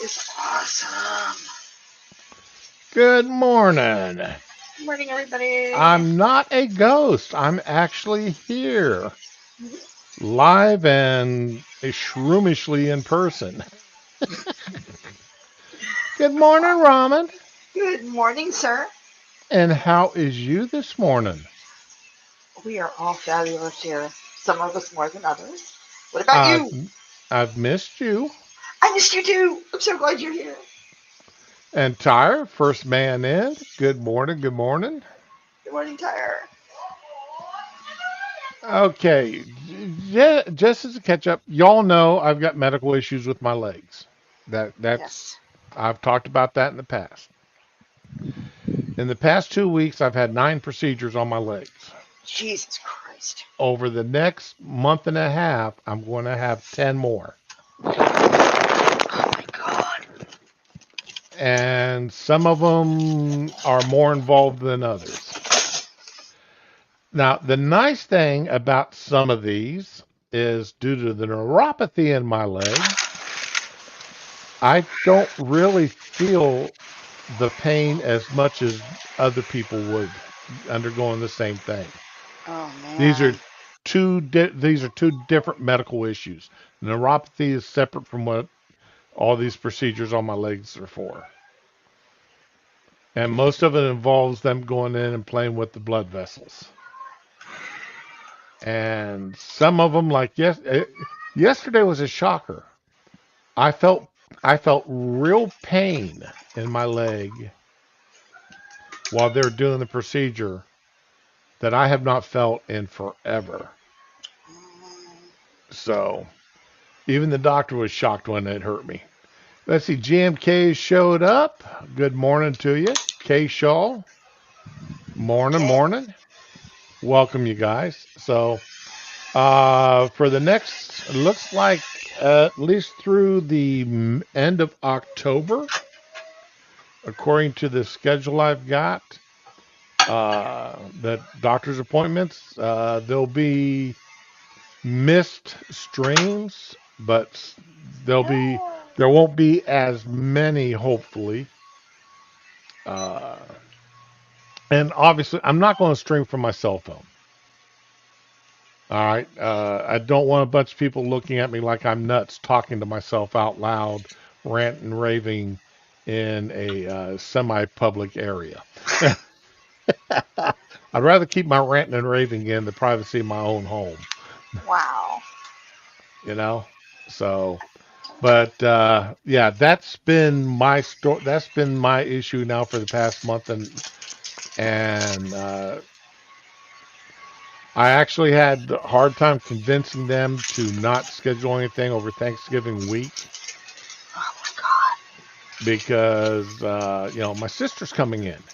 is awesome. Good morning. Good morning, everybody. I'm not a ghost. I'm actually here, live and shroomishly in person. Good morning, Ramen. Good morning, sir. And how is you this morning? We are all fabulous here. Some of us more than others. What about I've you? I've missed you. I missed you too. I'm so glad you're here. And Tyre, first man in. Good morning. Good morning. Good morning, Tyre. Okay, just as a catch up, y'all know I've got medical issues with my legs. That's Yes. I've talked about that in the past. In the past 2 weeks, I've had 9 procedures on my legs. Jesus Christ. Over the next month and a half, I'm going to have 10 more. Oh my God. And some of them are more involved than others. Now, the nice thing about some of these is due to the neuropathy in my leg, I don't really feel the pain as much as other people would undergoing the same thing. Oh These are man. these are two different medical issues. Neuropathy is separate from what all these procedures on my legs are for, and most of it involves them going in and playing with the blood vessels. And some of them, like yesterday, was a shocker. I felt I felt real pain in my leg while they're doing the procedure that I have not felt in forever. So even the doctor was shocked when it hurt me. Let's see, GMK showed up. Good morning to you. K Shaw. Morning, Okay. morning. Welcome, you guys. So, for the next, looks like at least through the end of October, according to the schedule I've got, the doctor's appointments, there'll be missed streams, but there won't be as many, hopefully. Uh, and obviously, I'm not going to stream from my cell phone. All right. I don't want a bunch of people looking at me like I'm nuts, talking to myself out loud, ranting and raving in a semi-public area. I'd rather keep my ranting and raving in the privacy of my own home. Wow. You know. So, but yeah, that's been my story. That's been my issue now for the past month, and I actually had a hard time convincing them to not schedule anything over Thanksgiving week Oh my God. because my sister's coming in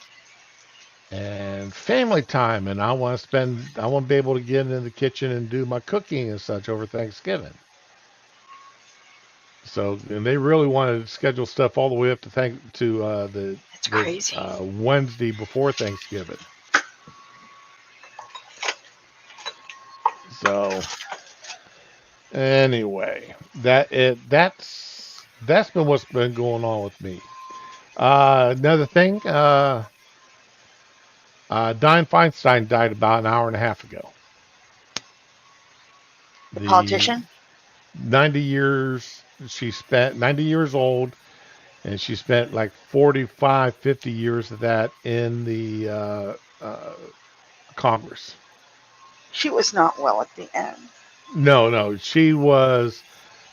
and family time, and I want to be able to get in the kitchen and do my cooking and such over Thanksgiving. So, and they really wanted to schedule stuff all the way up to It's the crazy. Wednesday before Thanksgiving. So anyway, that's been what's been going on with me. Another thing, Dianne Feinstein died about an hour and a half ago. The The politician? 90 years she spent, 90 years old, and she spent like 45, 50 years of that in the Congress. She was not well at the end. No, no, she was.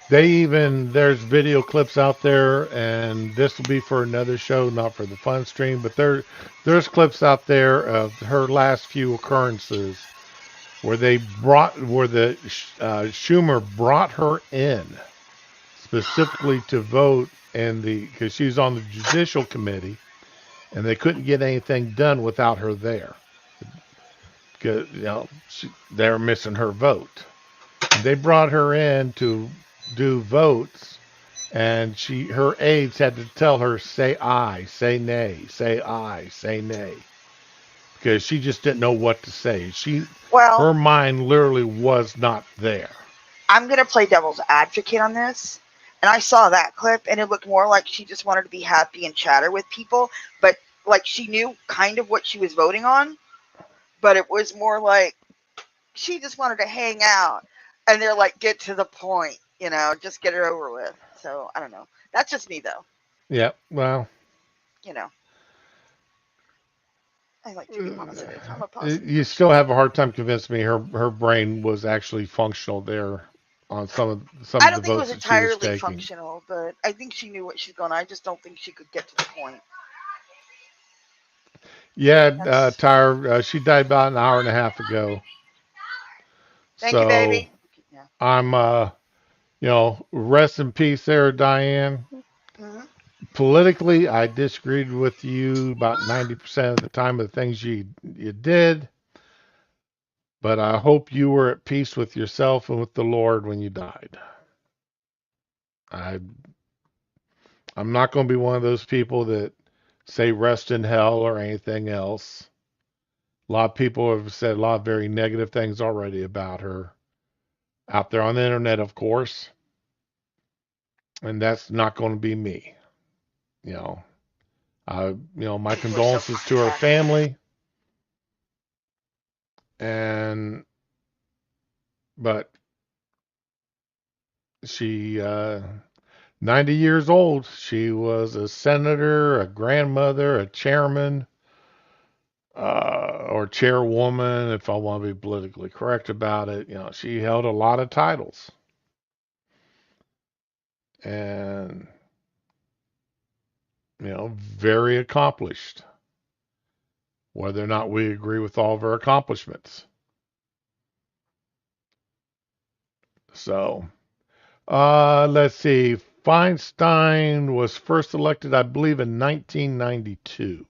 There's video clips out there, and this will be for another show, not for the fun stream, but there's clips out there of her last few occurrences where the Schumer brought her in specifically to vote because she's on the Judicial Committee, and they couldn't get anything done without her there because they're missing her vote. And they brought her in to do votes, and her aides had to tell her, say aye, say nay, say aye, say nay, because she just didn't know what to say. Well, Her mind literally was not there. I'm going to play devil's advocate on this. And I saw that clip, and it looked more like she just wanted to be happy and chatter with people, but like she knew kind of what she was voting on, but it was more like she just wanted to hang out. And they're like, get to the point, just get it over with. So I don't know. That's just me, though. Yeah. Well, You know, I like to be positive. I'm a positive you person. still have a hard time convincing me her brain was actually functional there on some I of the don't think it votes was that she was entirely taking. functional, but I think she knew what she's going. I just don't think she could get to the point. Yeah, That's Tyre, she died about an hour and a half ago. thank you, So baby. Yeah. I'm, rest in peace there, Diane. Hmm. Politically, I disagreed with you about 90% of the time of the things you did, but I hope you were at peace with yourself and with the Lord when you died. I I'm not going to be one of those people that say rest in hell or anything else. A lot of people have said a lot of very negative things already about her out there on the internet, of course, and that's not going to be me. You know, my We're so condolences fucking to her happy. family, and but she 90 years old. She was a senator, a grandmother, a chairman, or chairwoman, if I want to be politically correct about it. She held a lot of titles, and very accomplished. Whether or not we agree with all of her accomplishments. So, let's see. Feinstein was first elected, I believe, in 1992.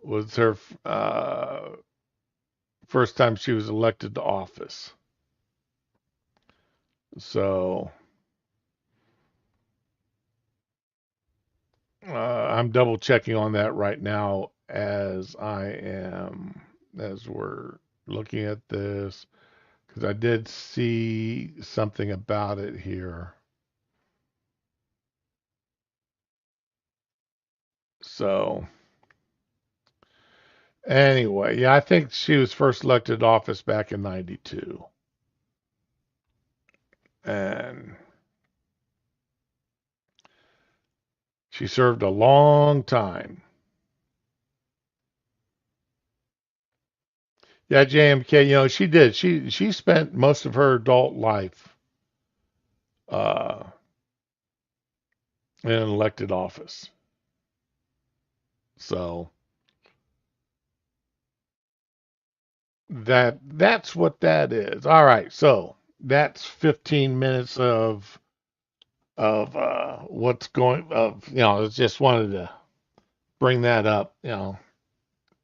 Was her first time she was elected to office. So, I'm double checking on that right now as we're looking at this, because I did see something about it here. So, anyway, yeah, I think she was first elected to office back in 92. And she served a long time. Yeah, JMK, she did. She spent most of her adult life uh, in an elected office. So that's what that is. All right, so that's 15 minutes of what's going of I just wanted to bring that up,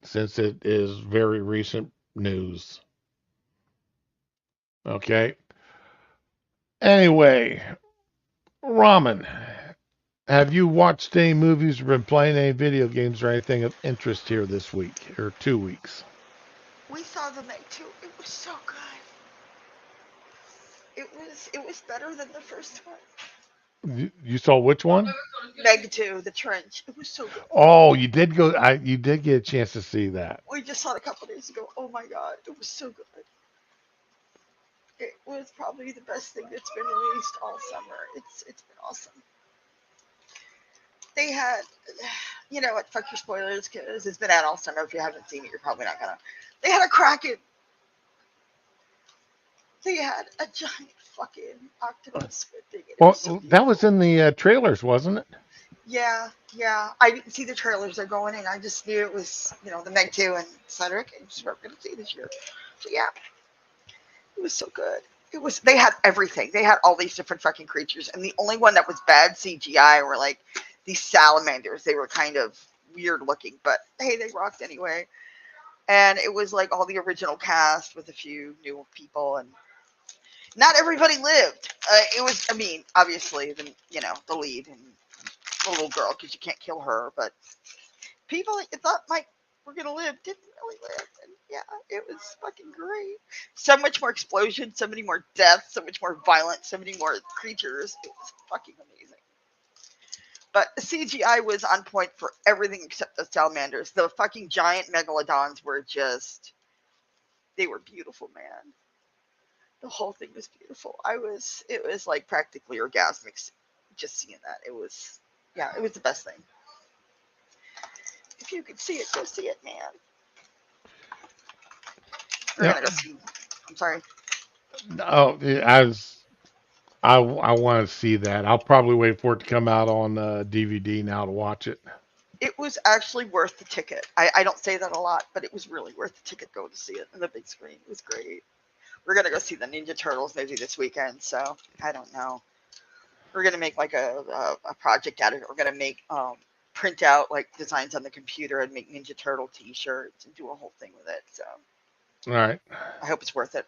since it is very recent news. Okay. Anyway, Ramen, have you watched any movies or been playing any video games or anything of interest here this week or 2 weeks? We saw the Meg too. It was so good. It was better than the first one. You saw which one? Meg 2, The Trench. It was so good. Oh, you did go. You did get a chance to see that. We just saw it a couple days ago. Oh my god, it was so good. It was probably the best thing that's been released all summer. It's been awesome. They had, you know what? Fuck your spoilers, because it's been out all summer. If you haven't seen it, you're probably not gonna. They had a Kraken. They had a giant fucking octopus squid thing. And it was so Well, that was beautiful. in the trailers, wasn't it? Yeah, yeah. I didn't see the trailers. They're going in. I just knew it was, the Meg 2 and Cedric, and just we're going to see this year. So yeah, it was so good. It was. They had everything. They had all these different fucking creatures, and the only one that was bad CGI were like these salamanders. They were kind of weird looking, but hey, they rocked anyway. And it was like all the original cast with a few new people, and not everybody lived. It was. I mean, obviously the lead and the little girl, because you can't kill her, but people I thought might we're gonna live, didn't really live. And yeah, it was fucking great. So much more explosion, so many more deaths, so much more violence, so many more creatures. It was fucking amazing. But the CGI was on point for everything except the salamanders. The fucking giant megalodons were just, they were beautiful, man. The whole thing was beautiful. It was like practically orgasmic just seeing that. It was, yeah, it was the best thing. If you could see it, go see it, man. We're Yeah. gonna go see. I'm sorry. Oh, yeah, I want to see that. I'll probably wait for it to come out on DVD now to watch it. It was actually worth the ticket. I don't say that a lot, but it was really worth the ticket going to see it in the big screen. It was great. We're gonna go see the Ninja Turtles movie this weekend, so I don't know. We're gonna make like a project out of it. We're gonna make print out like designs on the computer and make Ninja Turtle T-shirts and do a whole thing with it. So All right. I hope it's worth it.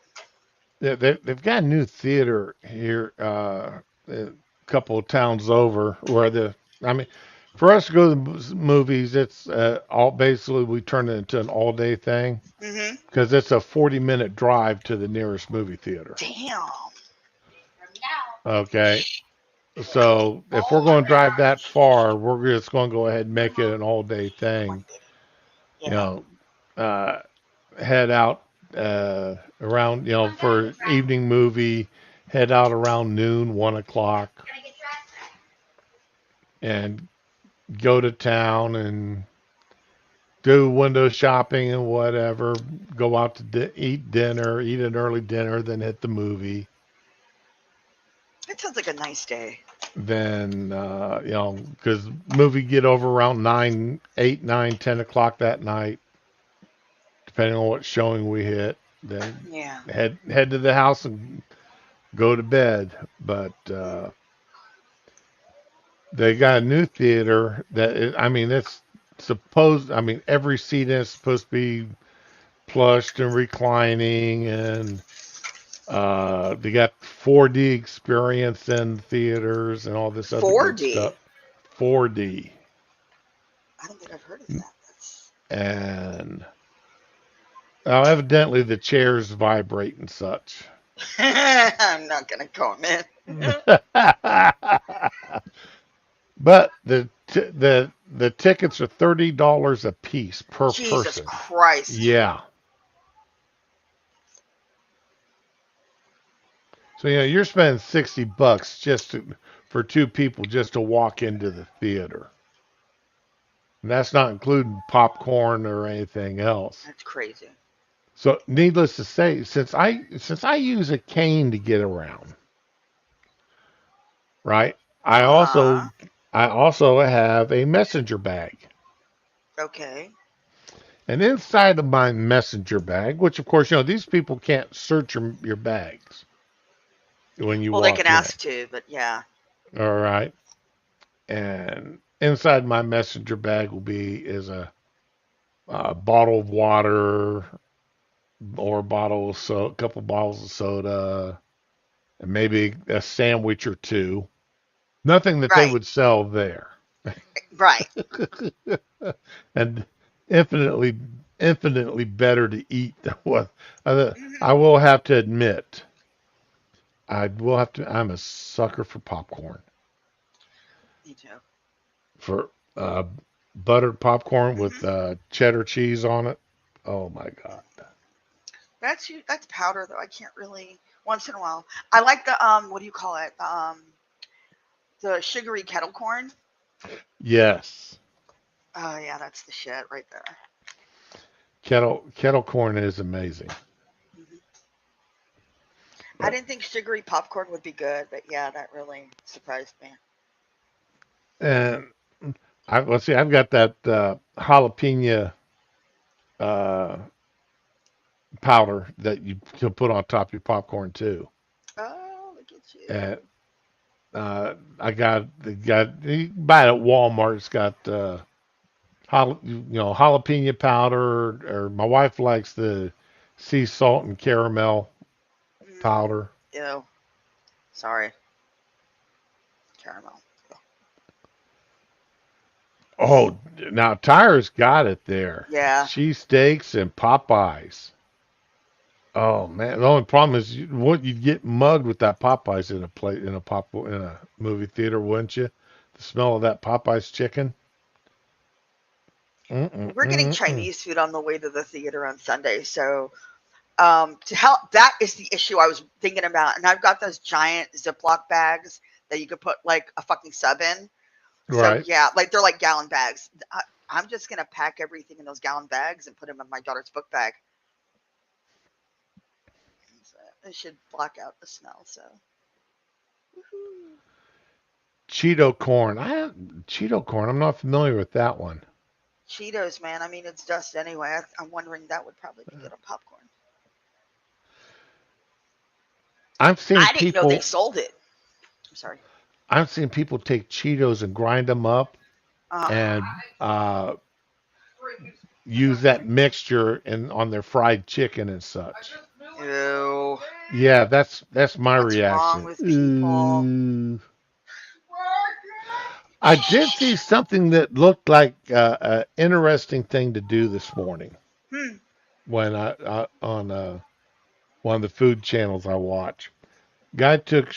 Yeah, they've got a new theater here, a couple of towns over where I mean, for us to go to the movies, it's all basically we turn it into an all day thing Mm-hmm. because it's a 40-minute drive to the nearest movie theater. Damn. Okay. So if we're going to drive that far, we're just going to go ahead and make it an all day thing. You Yeah. know, uh, head out around, for evening movie, head out around noon, 1 o'clock, and go to town and do window shopping and whatever. Go out to eat dinner, eat an early dinner, then hit the movie. It sounds like a nice day. Then, because movie get over around 9, 8, 9, 10 o'clock that night, depending on what showing we hit. Then Yeah. head to the house and go to bed. But they got a new theater I mean, it's I mean, every seat is supposed to be plushed and reclining, and they got 4D experience in theaters and all this other good 4D. stuff. 4D. I don't think I've heard of that. That's. And evidently the chairs vibrate and such. I'm not gonna comment. But the tickets are $30 a piece per Jesus person. Christ. Yeah. So you're spending $60 for two people just to walk into the theater. And that's not including popcorn or anything else. That's crazy. So needless to say, since I use a cane to get around, right? I Uh also I also have a messenger bag. Okay. And inside of my messenger bag, which of course, these people can't search your bags when you Well, they can walk in. ask to, but yeah. All right. And inside my messenger bag is a bottle of water or a couple bottles of soda, and maybe a sandwich or two. Nothing that they Right. would sell there. Right. And infinitely, infinitely better to eat than what Hmm. I will have to admit. I'm a sucker for popcorn. Me too. For buttered popcorn with Hmm. cheddar cheese on it. Oh my God. That's powder though. I can't really. Once in a while, I like the What do you call it? The sugary kettle corn. Yes. Oh yeah, that's the shit right there. Kettle corn is amazing. Hmm. I But didn't think sugary popcorn would be good, but yeah, that really surprised me. and let's see, I've got that jalapeno uh, powder that you can put on top of your popcorn too. Oh, look at you. And I you can buy it at Walmart. It's got jalapeno powder, or my wife likes the sea salt and caramel Mm, powder. ew. Sorry. Caramel. Oh, now Tyra's got it there. Yeah. Cheesesteaks and Popeyes. Oh man, the only problem is what you'd get mugged with that Popeyes in a plate in a movie theater, wouldn't you? The smell of that Popeyes chicken. We're getting Mm-mm. Chinese food on the way to the theater on Sunday. So to help, that is the issue I was thinking about. And I've got those giant Ziploc bags that you could put like a fucking sub in. So Right. yeah, like they're like gallon bags. I'm just gonna pack everything in those gallon bags and put them in my daughter's book bag. So it should block out the smell. So woohoo. Cheeto corn. Cheeto corn. I'm not familiar with that one. Cheetos, man. I mean, it's dust anyway. I'm wondering that would probably be good on popcorn. I've seen I didn't know they people. sold it. I'm sorry. I've seen people take Cheetos and grind them up Uh, and use that mixture in on their fried chicken and such. ew. Yeah, that's my What's wrong reaction. with people? Ooh. I did see something that looked like an interesting thing to do this morning Hmm. when I on one of the food channels I watch. Guy took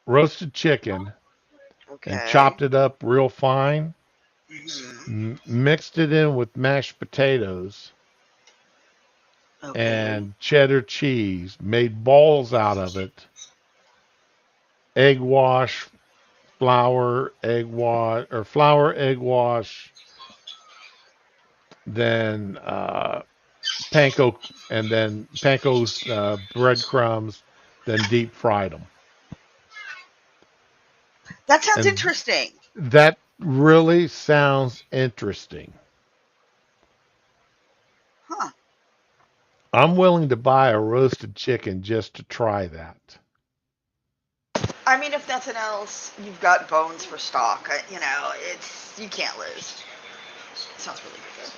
roasted chicken and Okay. chopped it up real fine, Hmm. mixed it in with mashed potatoes Okay. and cheddar cheese, made balls out of it, egg wash, flour, egg wash, then panko, and then panko's breadcrumbs, then deep fried them. That sounds And interesting. that really sounds interesting. Huh. I'm willing to buy a roasted chicken just to try that. I mean, if nothing else, you've got bones for stock. You know, it's you can't lose. Sounds really good.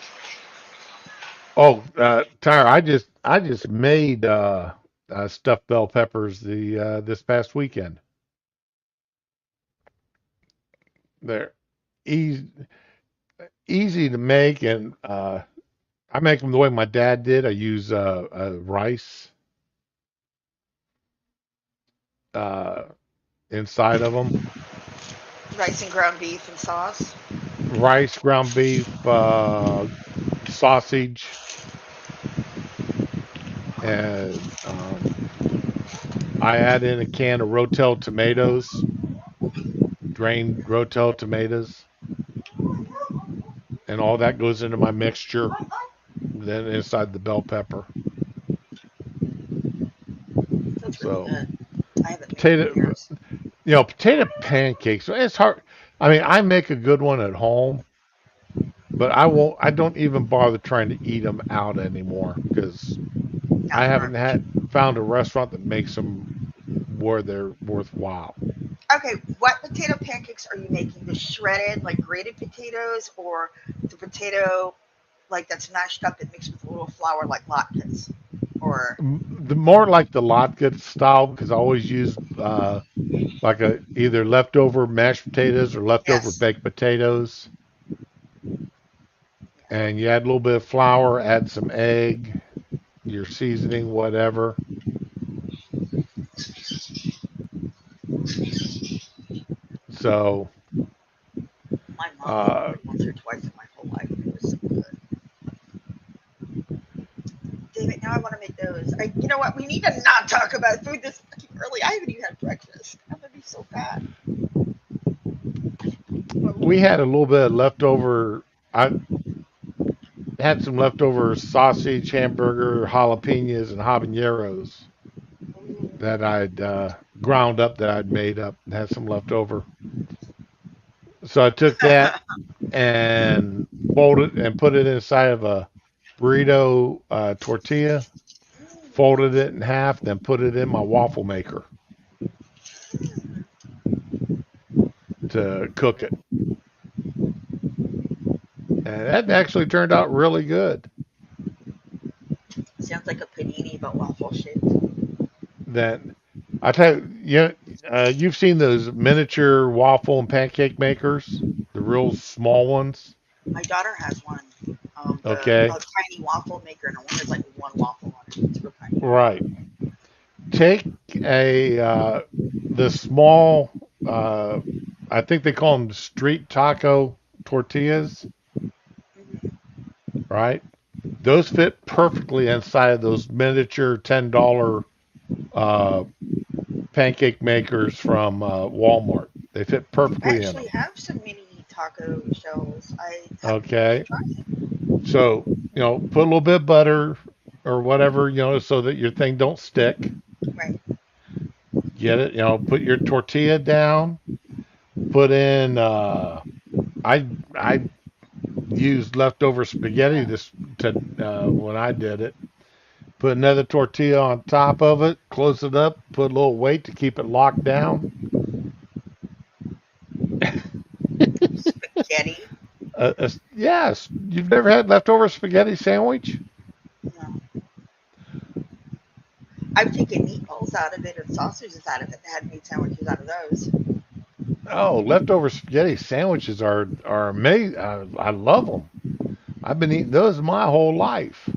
Oh, Tyra, I just made stuffed bell peppers the this past weekend. They're easy easy to make, and I make them the way my dad did. I use rice uh, inside of them, Rice and ground beef and sauce. rice, ground beef, sausage, and I add in a can of Rotel tomatoes, drained Rotel tomatoes, and all that goes into my mixture. Then inside the bell pepper. That's really So good. I haven't made it in potato, years. potato pancakes. It's hard. I mean, I make a good one at home, but I won't. I don't even bother trying to eat them out anymore because I Not haven't garbage. had found a restaurant that makes them where they're worthwhile. Okay, what potato pancakes are you making? The shredded, like grated potatoes, or the potato like that's mashed up and mixed with a little flour, like latkes? Or The more like the latke style because I always use like a either leftover mashed potatoes or leftover yes, baked potatoes, yeah, and you add a little bit of flour, add some egg, your seasoning, whatever. So, my mom made them uh, like once or twice in my whole life. It was so good. Damn it! Now I want to make those. You know what? We need to not talk about food this fucking early. I haven't even had breakfast. I'm gonna be so fat. we had a little bit of leftover. I had some leftover sausage, hamburger, jalapenos, and habaneros that I'd ground up that I'd made up. Had some leftover. So I took that and folded and put it inside of a burrito tortilla, folded it in half, then put it in my waffle maker to cook it. And that actually turned out really good. Sounds like a panini but waffle shaped. Then I tell you, you've seen those miniature waffle and pancake makers, the real small ones. My daughter has one. Okay, A tiny waffle maker, and one has like one waffle on it. It's real tiny. right. Take a the small, I think they call them street taco tortillas, Hmm. right? Those fit perfectly inside of those miniature $10 uh, pancake makers from Walmart. They fit I perfectly in actually them. have some mini taco shells. I haven't Okay, tried it. so put a little bit of butter or whatever, so that your thing don't stick. Right. Get it, put your tortilla down. Put in. I used leftover spaghetti this to when I did it. Put another tortilla on top of it. Close it up. Put a little weight to keep it locked down. Spaghetti. Yes, you've never had leftover spaghetti sandwich? No. I've taken meatballs out of it and sausages out of it. They had meat sandwiches out of those. Oh, leftover spaghetti sandwiches are amazing. I love them. I've been eating those my whole life.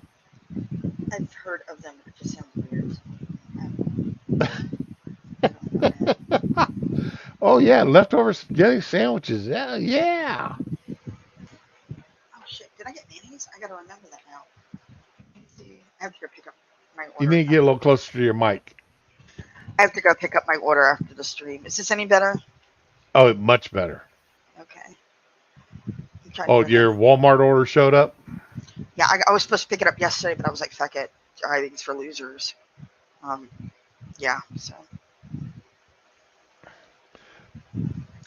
I've heard of them, but it just sounds weird. I don't know, man. Oh yeah, leftover spaghetti sandwiches. Yeah, yeah. Oh shit! Did I get mayonnaise? I gotta remember that now. Let's see. I have to go pick up my You order. need to get a little closer to your mic. I have to go pick up my order after the stream. Is this any better? Oh, much better. Okay. I'm trying to Oh, remember. your Walmart order showed up? Yeah, I was supposed to pick it up yesterday, but I was like, fuck it. Driving's for losers. Um, yeah, so.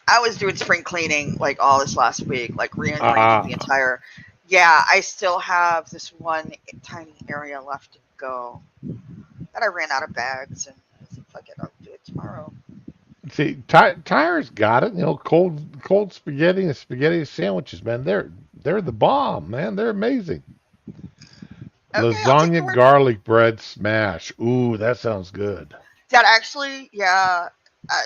I was doing spring cleaning like all this last week, like rearranging the Ah, entire. Yeah, I still have this one tiny area left to go that I ran out of bags, and I said, fuck it, I'll do it tomorrow. see, Tyre's got it. Cold spaghetti and spaghetti sandwiches, man. They're the bomb, man. They're amazing. Okay, I'll take Lasagna your word for it. garlic bread smash. Ooh, that sounds good. That actually, yeah, I,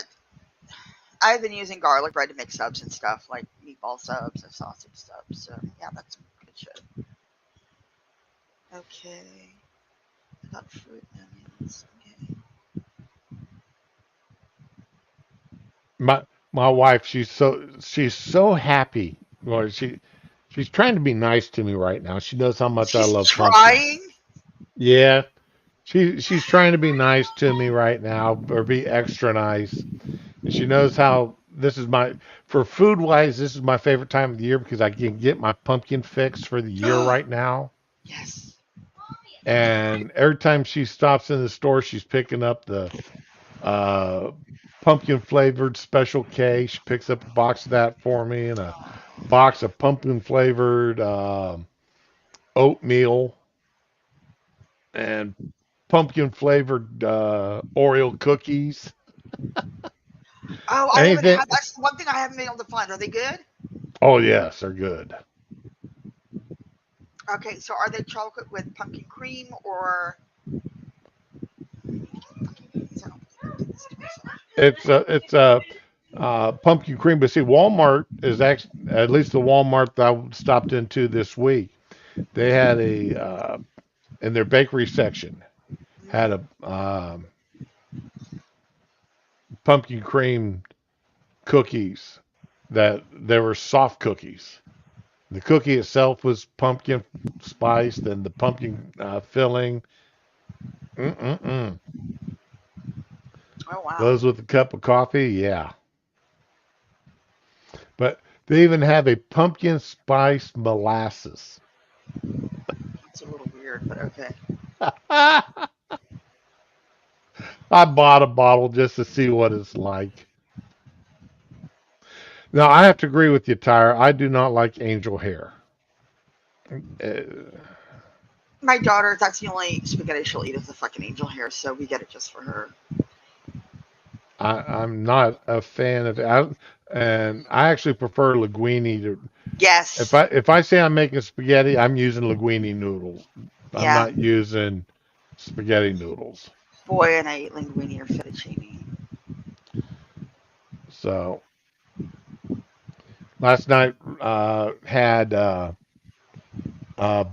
I've been using garlic bread to make subs and stuff, like meatball subs and sausage subs. So yeah, that's some good shit. Okay, I got fruit onions. Okay. My my wife, she's so happy. Well, she's trying to be nice to me right now. She knows how much I She's love pumpkin. trying. Yeah, she's trying to be nice to me right now, or be extra nice. And she knows how this is my for food wise, this is my favorite time of the year because I can get my pumpkin fix for the year right now. Yes. And every time she stops in the store, she's picking up the uh, pumpkin flavored Special K. She picks up a box of that for me and a box of pumpkin flavored oatmeal and pumpkin flavored Oreo cookies. Oh, I haven't Anything? had. That's the one thing I haven't been able to find. Are they good? Oh yes, they're good. Okay, so are they chocolate with pumpkin cream or? It's a pumpkin cream. But see, Walmart is actually at least the Walmart that I stopped into this week. They had a in their bakery section had a pumpkin cream cookies that they were soft cookies. The cookie itself was pumpkin spiced, and the pumpkin filling. Mm-mm-mm. Oh wow. Those with a cup of coffee, yeah. But they even have a pumpkin spice molasses. It's a little weird, but okay. I bought a bottle just to see what it's like. Now, I have to agree with you, Tyre. I do not like angel hair. Uh, My daughter, that's the only spaghetti she'll eat is the fucking angel hair, so we get it just for her. I'm not a fan of it. And I actually prefer linguine to. If Yes. I say I'm making spaghetti, I'm using linguine noodles. I'm Yeah. not using spaghetti noodles. Boy, and I eat linguine or fettuccine. So last night had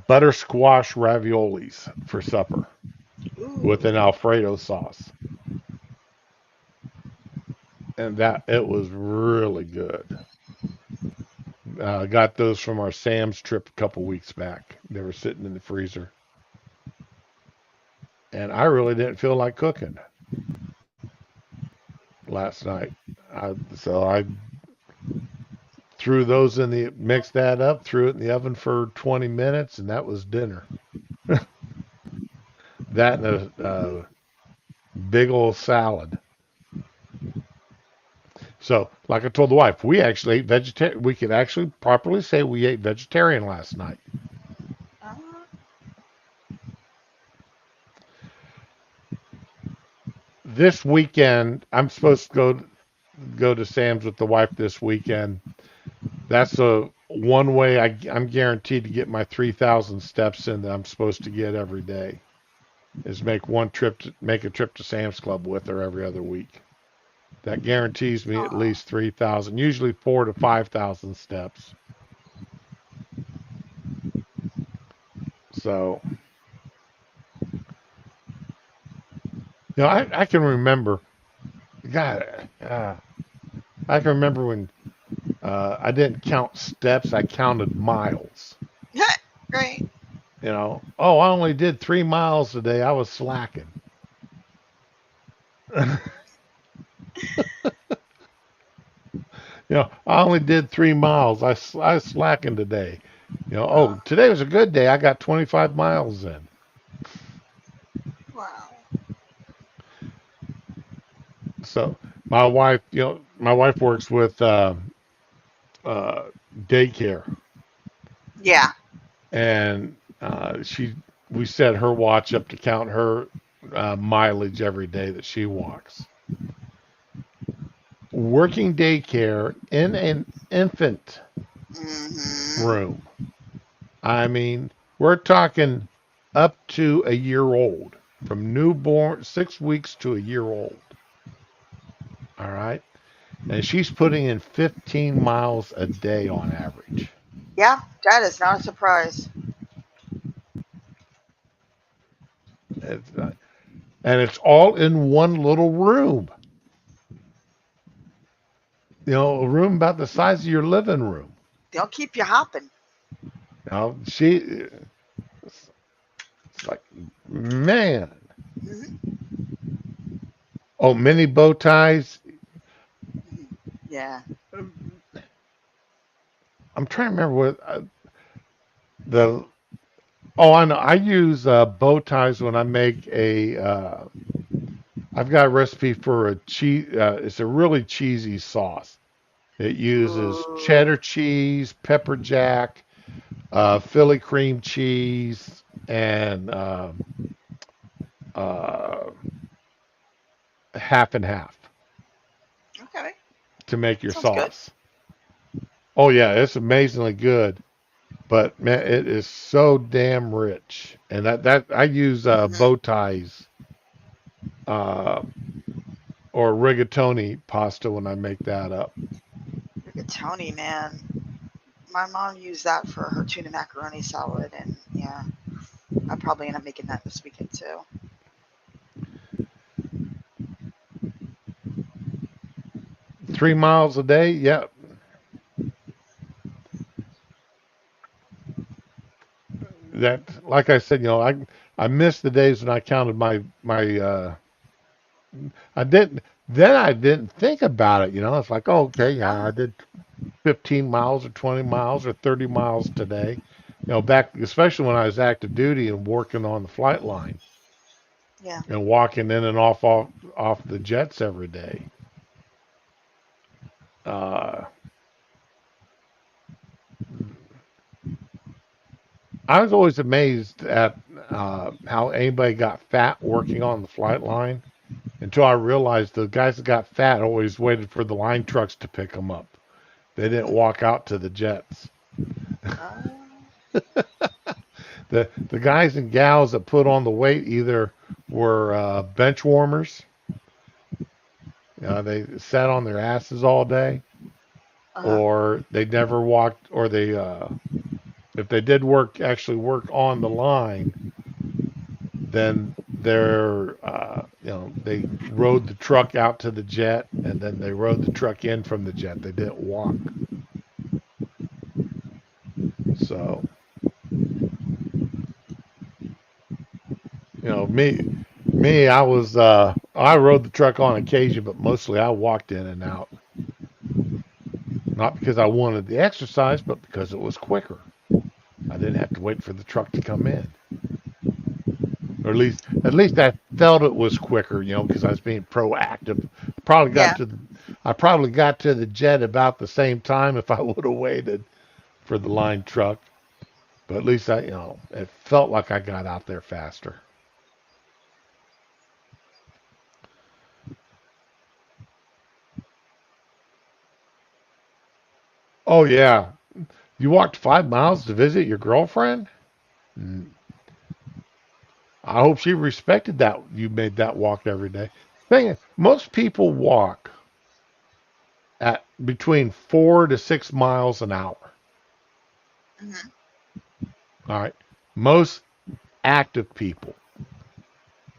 butter squash raviolis for supper with Ooh. an Alfredo sauce, and that it was really good. Got those from our Sam's trip a couple weeks back. They were sitting in the freezer, and I really didn't feel like cooking last night. So I threw those in the mixed that up, threw it in the oven for 20 minutes, and that was dinner. That and a big old salad. So, like I told the wife, we actually ate vegetarian. We could actually properly say we ate vegetarian last night. Uh, This weekend, I'm supposed to go to Sam's with the wife this weekend. That's the one way I'm guaranteed to get my 3,000 steps in that I'm supposed to get every day. Is make a trip to Sam's Club with her every other week. That guarantees me at aw. least 3,000, usually 4 to 5,000 steps. So, I can remember, God, I can remember when I didn't count steps, I counted miles. Right. Oh, I only did 3 miles today. I was slacking. I only did 3 miles. I slackened today. Uh, Today was a good day. I got 25 miles in. wow. So my wife works with uh, daycare, Yeah. and we set her watch up to count her mileage every day that she walks. Working daycare in an infant Hmm. room. I mean, we're talking up to a year old, from newborn, 6 weeks to a year old. All right. And she's putting in 15 miles a day on average. Yeah, that is not a surprise. It's, and it's all in one little room. A room about the size of your living room. They'll keep you hopping. It's like, man. Hmm. Oh, mini bow ties. Yeah. I'm trying to remember what the. Oh, I know. I use bow ties when I make a. I've got a recipe for a cheese. It's a really cheesy sauce. It uses Ooh. cheddar cheese, pepper jack, Philly cream cheese, and uh, half and half Okay. to make your Sounds good. sauce. Oh yeah, it's amazingly good. But man, it is so damn rich. And that I use Hmm. bow ties uh, or rigatoni pasta when I make that up. Rigatoni, man. My mom used that for her tuna macaroni salad, and yeah, I'll probably end up making that this weekend too. 3 miles a day, yeah. That, like I said, I missed the days when I counted my. I didn't. Then I didn't think about it. It's like, oh, okay, yeah, I Ah, did 15 miles or 20 miles or 30 miles today. Back, especially when I was active duty and working on the flight line yeah. and walking in and off the jets every day. Uh, I was always amazed at how anybody got fat working on the flight line until I realized the guys that got fat always waited for the line trucks to pick them up. They didn't walk out to the jets. Uh, The guys and gals that put on the weight either were bench warmers, They sat on their asses all day, Uh-huh. or they never walked, or they, if they did actually work on the line, then they rode the truck out to the jet, and then they rode the truck in from the jet. They didn't walk. So, me, I rode the truck on occasion, but mostly I walked in and out. Not because I wanted the exercise, but because it was quicker. I didn't have to wait for the truck to come in. Or at least I felt it was quicker, because I was being proactive. Yeah. I probably got to the jet about the same time if I would have waited for the line truck. But at least it felt like I got out there faster. Oh yeah, you walked 5 miles to visit your girlfriend? Mm, I hope she respected that you made that walk every day. Thing is, most people walk at between 4 to 6 miles an hour. Hmm. All right. Most active people.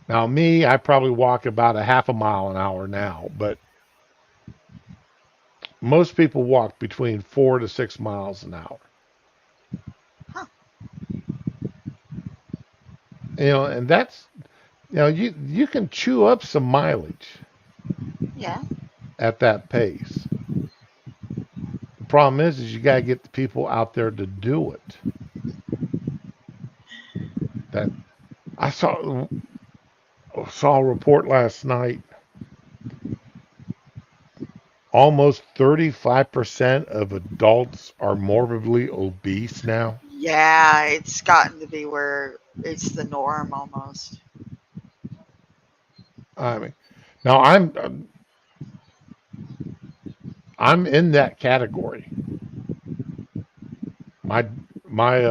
Now, me, I probably walk about a half a mile an hour now, but most people walk between 4 to 6 miles an hour. Huh. And that's, you can chew up some mileage Yeah. at that pace. The problem is you got to get the people out there to do it. That I saw a report last night. Almost 35% of adults are morbidly obese now. Yeah, it's gotten to be where it's the norm almost. I mean, now I'm in that category. My my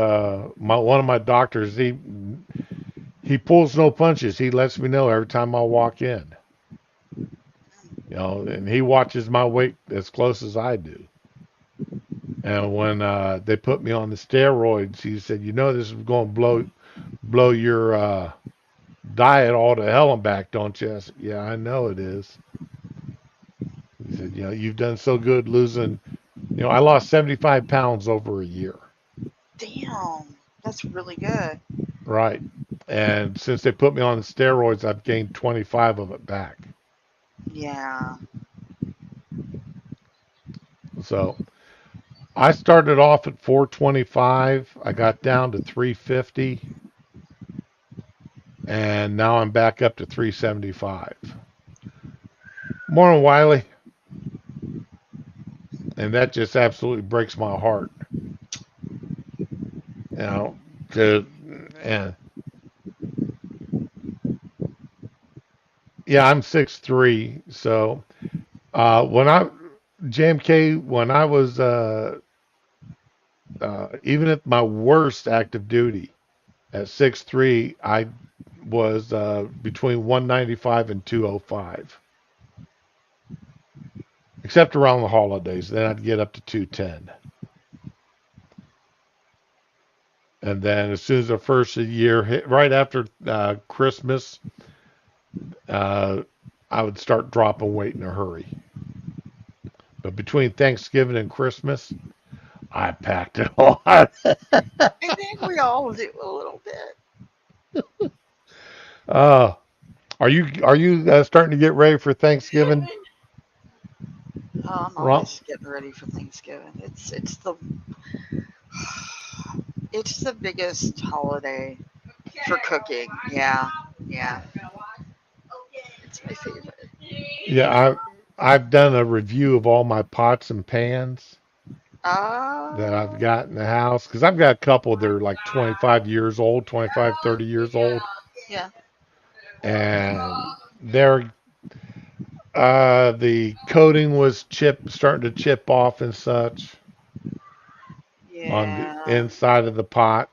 one of my doctors, he pulls no punches. He lets me know every time I walk in. And he watches my weight as close as I do. And when they put me on the steroids, he said, this is going to blow your diet all to hell and back, don't you? I said, yeah, I know it is. He said, you've done so good losing. I lost 75 pounds over a year. Damn, that's really good. Right. And since they put me on the steroids, I've gained 25 of it back. Yeah. So I started off at 425. I got down to 350. And now I'm back up to 375. Morning, Wiley. And that just absolutely breaks my heart. You know, to, and yeah, I'm 6'3". So when JMK, when I was even at my worst active duty at 6'3", I was between 195 and 205. Except around the holidays, then I'd get up to 210. And then as soon as the first of the year hit, right after Christmas, uh, I would start dropping weight in a hurry. But between Thanksgiving and Christmas, I packed it on. I think we all do a little bit. uh, are you starting to get ready for Thanksgiving, Oh, I'm Ron? always getting ready for Thanksgiving. It's the biggest holiday for cooking. Yeah, yeah, it's my favorite. Yeah, I've done a review of all my pots and pans that I've Uh, got in the house because I've got a couple that are like 25 years old, 25, 30 years old, yeah, and the coating was starting to chip off and such on the yeah. inside of the pot.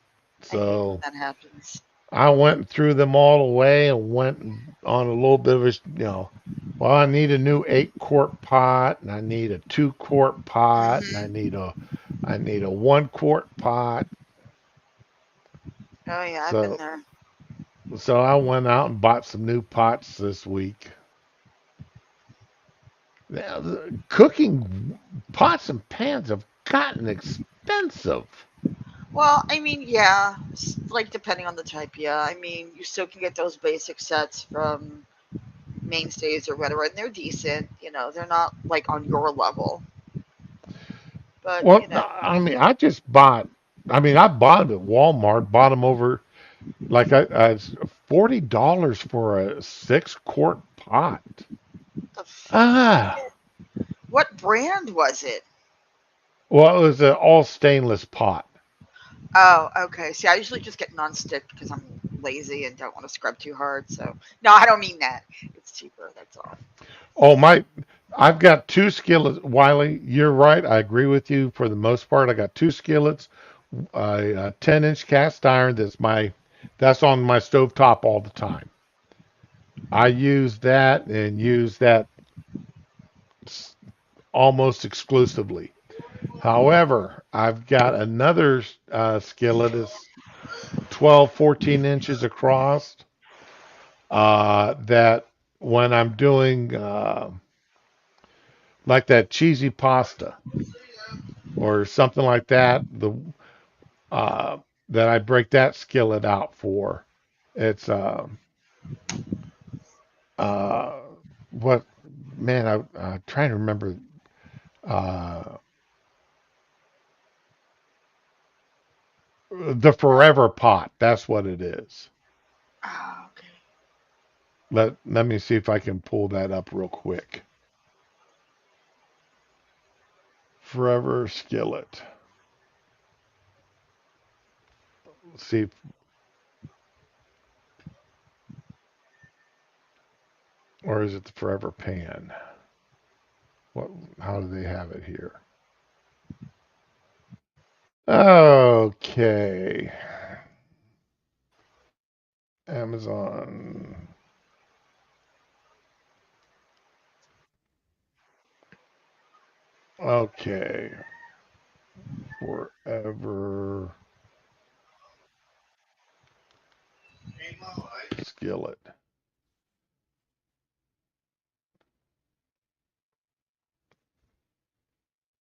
I hate when So that happens. I went and threw them all away and went on a little bit of a, well, I need a new 8-quart pot, and I need a 2-quart pot, and Hmm. I need a 1-quart pot. Oh yeah, I've been So, there. so I went out and bought some new pots this week. Now, cooking pots and pans have gotten expensive. Well, I mean, yeah, like depending on the type, yeah. I mean, you still can get those basic sets from Mainstays or whatever, and they're decent. They're not like on your level, but Well, no, I mean, I bought them at Walmart, bought them over, like it's $40 for a 6-quart pot. Ah, what brand was it? well, it was an all stainless pot. Oh, okay. See, I usually just get nonstick because I'm lazy and don't want to scrub too hard. So, no, I don't mean that. It's cheaper. That's all. Oh I've got 2 skillets. Wiley, you're right. I agree with you for the most part. I got 2 skillets, a 10-inch cast iron that's on my stove top all the time. I use that almost exclusively. However, I've got another skillet is 12, 14 inches across, that when I'm doing like that cheesy pasta or something like that, uh, that I break that skillet out for. It's uh, what man I'm trying to remember, uh, the Forever Pot. That's what it is. Oh, okay. Let me see if I can pull that up real quick. Forever skillet. Let's see, or is it the Forever Pan? What? How do they have it here? Okay, Amazon. Okay, Forever skillet.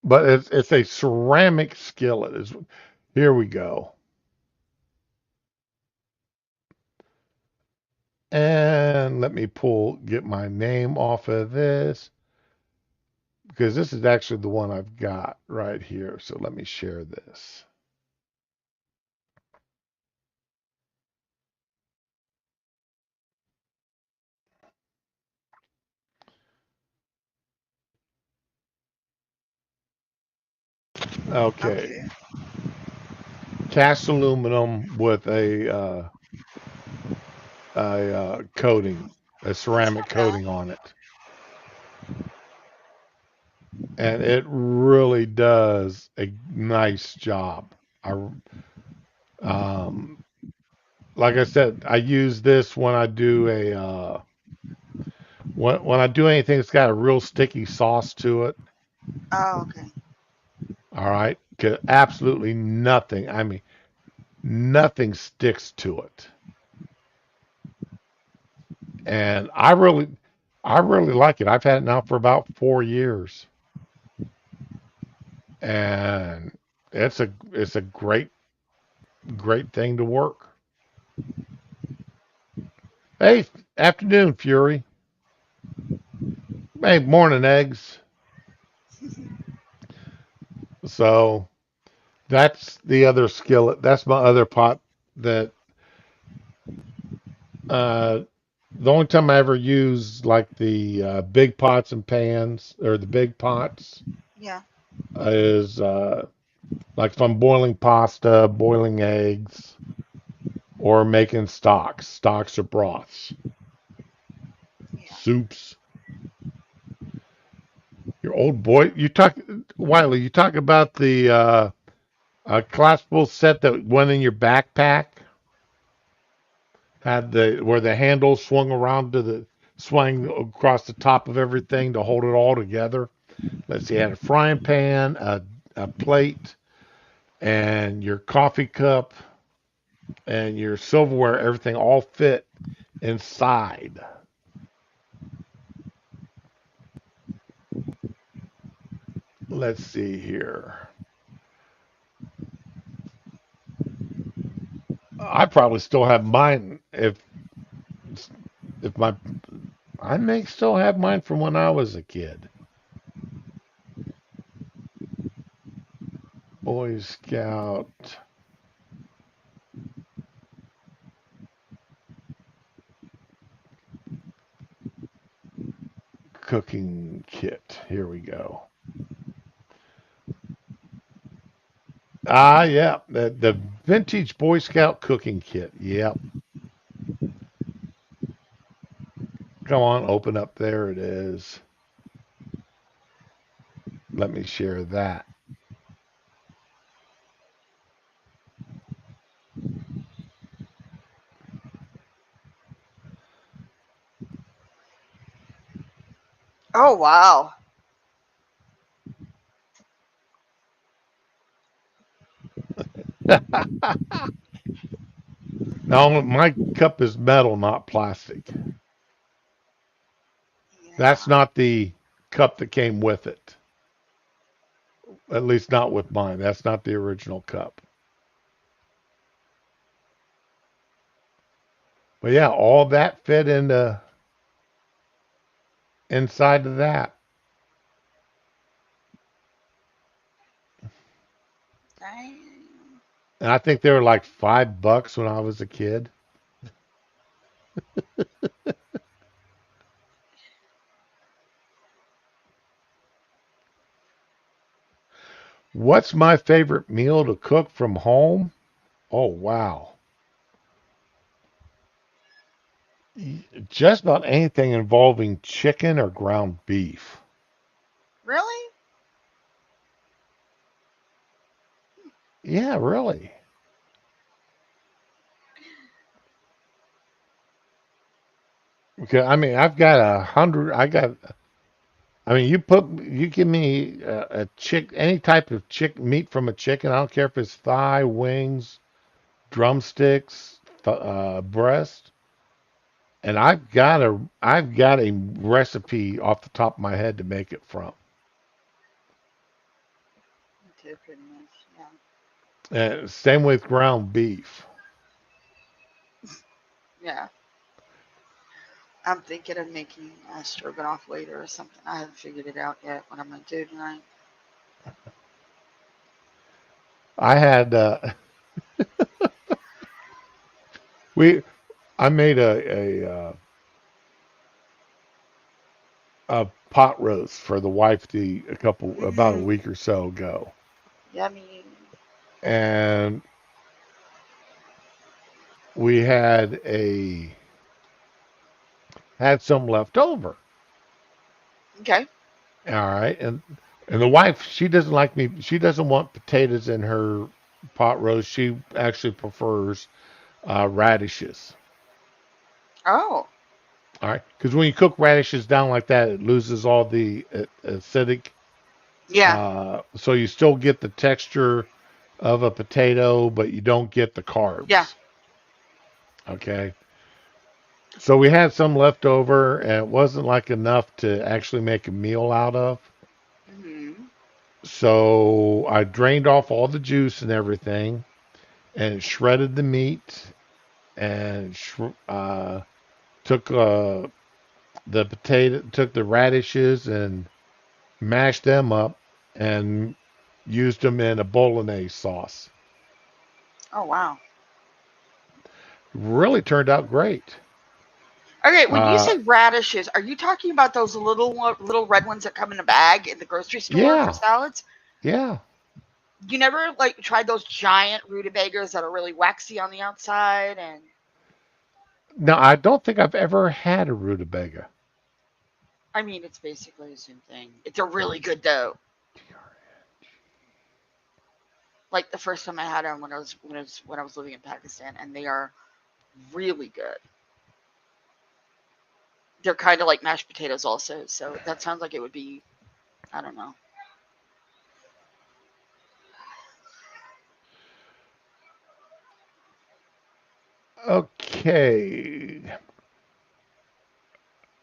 But it's a ceramic skillet. Here we go. And let me get my name off of this, because this is actually the one I've got right here. So let me share this. Okay, Okay. cast aluminum with a coating, a That's ceramic not bad. coating on it, and it really does a nice job. I um, like I said, I use this when I do when I do anything that's got a real sticky sauce to it. Oh, okay. All right, 'cause absolutely nothing. I mean, nothing sticks to it, and I really like it. I've had it now for about 4 years, and it's a great thing to work. Hey, afternoon, Fury. Hey, morning, eggs. So that's the other skillet. That's my other pot that uh the only time I ever use like the big pots and pans, or the big pots, Yeah. is like if I'm boiling pasta, boiling eggs, or making stocks or broths, Yeah. soups. Your old boy, Wiley, you talk about the collapsible set that went in your backpack. Had the where the handle swung around to the swung across the top of everything to hold it all together. Let's see, had a frying pan, a plate, and your coffee cup and your silverware, everything all fit inside. Let's see here. I probably still have mine if my I may still have mine from when I was a kid. Boy Scout cooking kit. Here we go. Ah, yeah, the vintage Boy Scout cooking kit. Yep. Come on, open up. There it is. Let me share that. Oh wow. Now my cup is metal, not plastic. That's Yeah. not the cup that came with it. At least not with mine. That's not the original cup. But yeah, all that fit into inside of that. Dang. And I think they were like $5 when I was a kid. What's my favorite meal to cook from home? Oh wow. Just about anything involving chicken or ground beef. Really? Yeah, really. Okay, I mean, I've got 100. I mean, you give me a chick, any type of meat from a chicken. I don't care if it's thigh, wings, drumsticks, breast, and I've got a recipe off the top of my head to make it from. Okay, pretty much. Yeah. Same with ground beef. Yeah. I'm thinking of making stroganoff later or something. I haven't figured it out yet what I'm gonna do tonight. I had we I made a pot roast for the wife about a Mm, week or so ago, yummy. and we had some left over. Okay. All right, and the wife, she doesn't like me. She doesn't want potatoes in her pot roast. She actually prefers radishes. Oh. All right, because when you cook radishes down like that, it loses all the acidic. Yeah. So you still get the texture of a potato, but you don't get the Yeah. carbs. Okay. So we had some left over, and it wasn't like enough to actually make a meal out of. Hmm. So I drained off all the juice and everything, and shredded the meat, and took took the radishes and mashed them up, and used them in a bolognese sauce. Oh wow. Really turned out great. Okay, when you Uh, say radishes, are you talking about those little red ones that come in a bag in the grocery store for yeah, salads? yeah. You never like tried those giant rutabagas that are really waxy on the outside and No, I don't think I've ever had a rutabaga. I mean it's basically the same thing. It's a really good dough. Like the first time I had them when I was living in Pakistan, and they are really good. They're kind of like mashed potatoes, also. So that sounds like it would be, I don't know. Okay.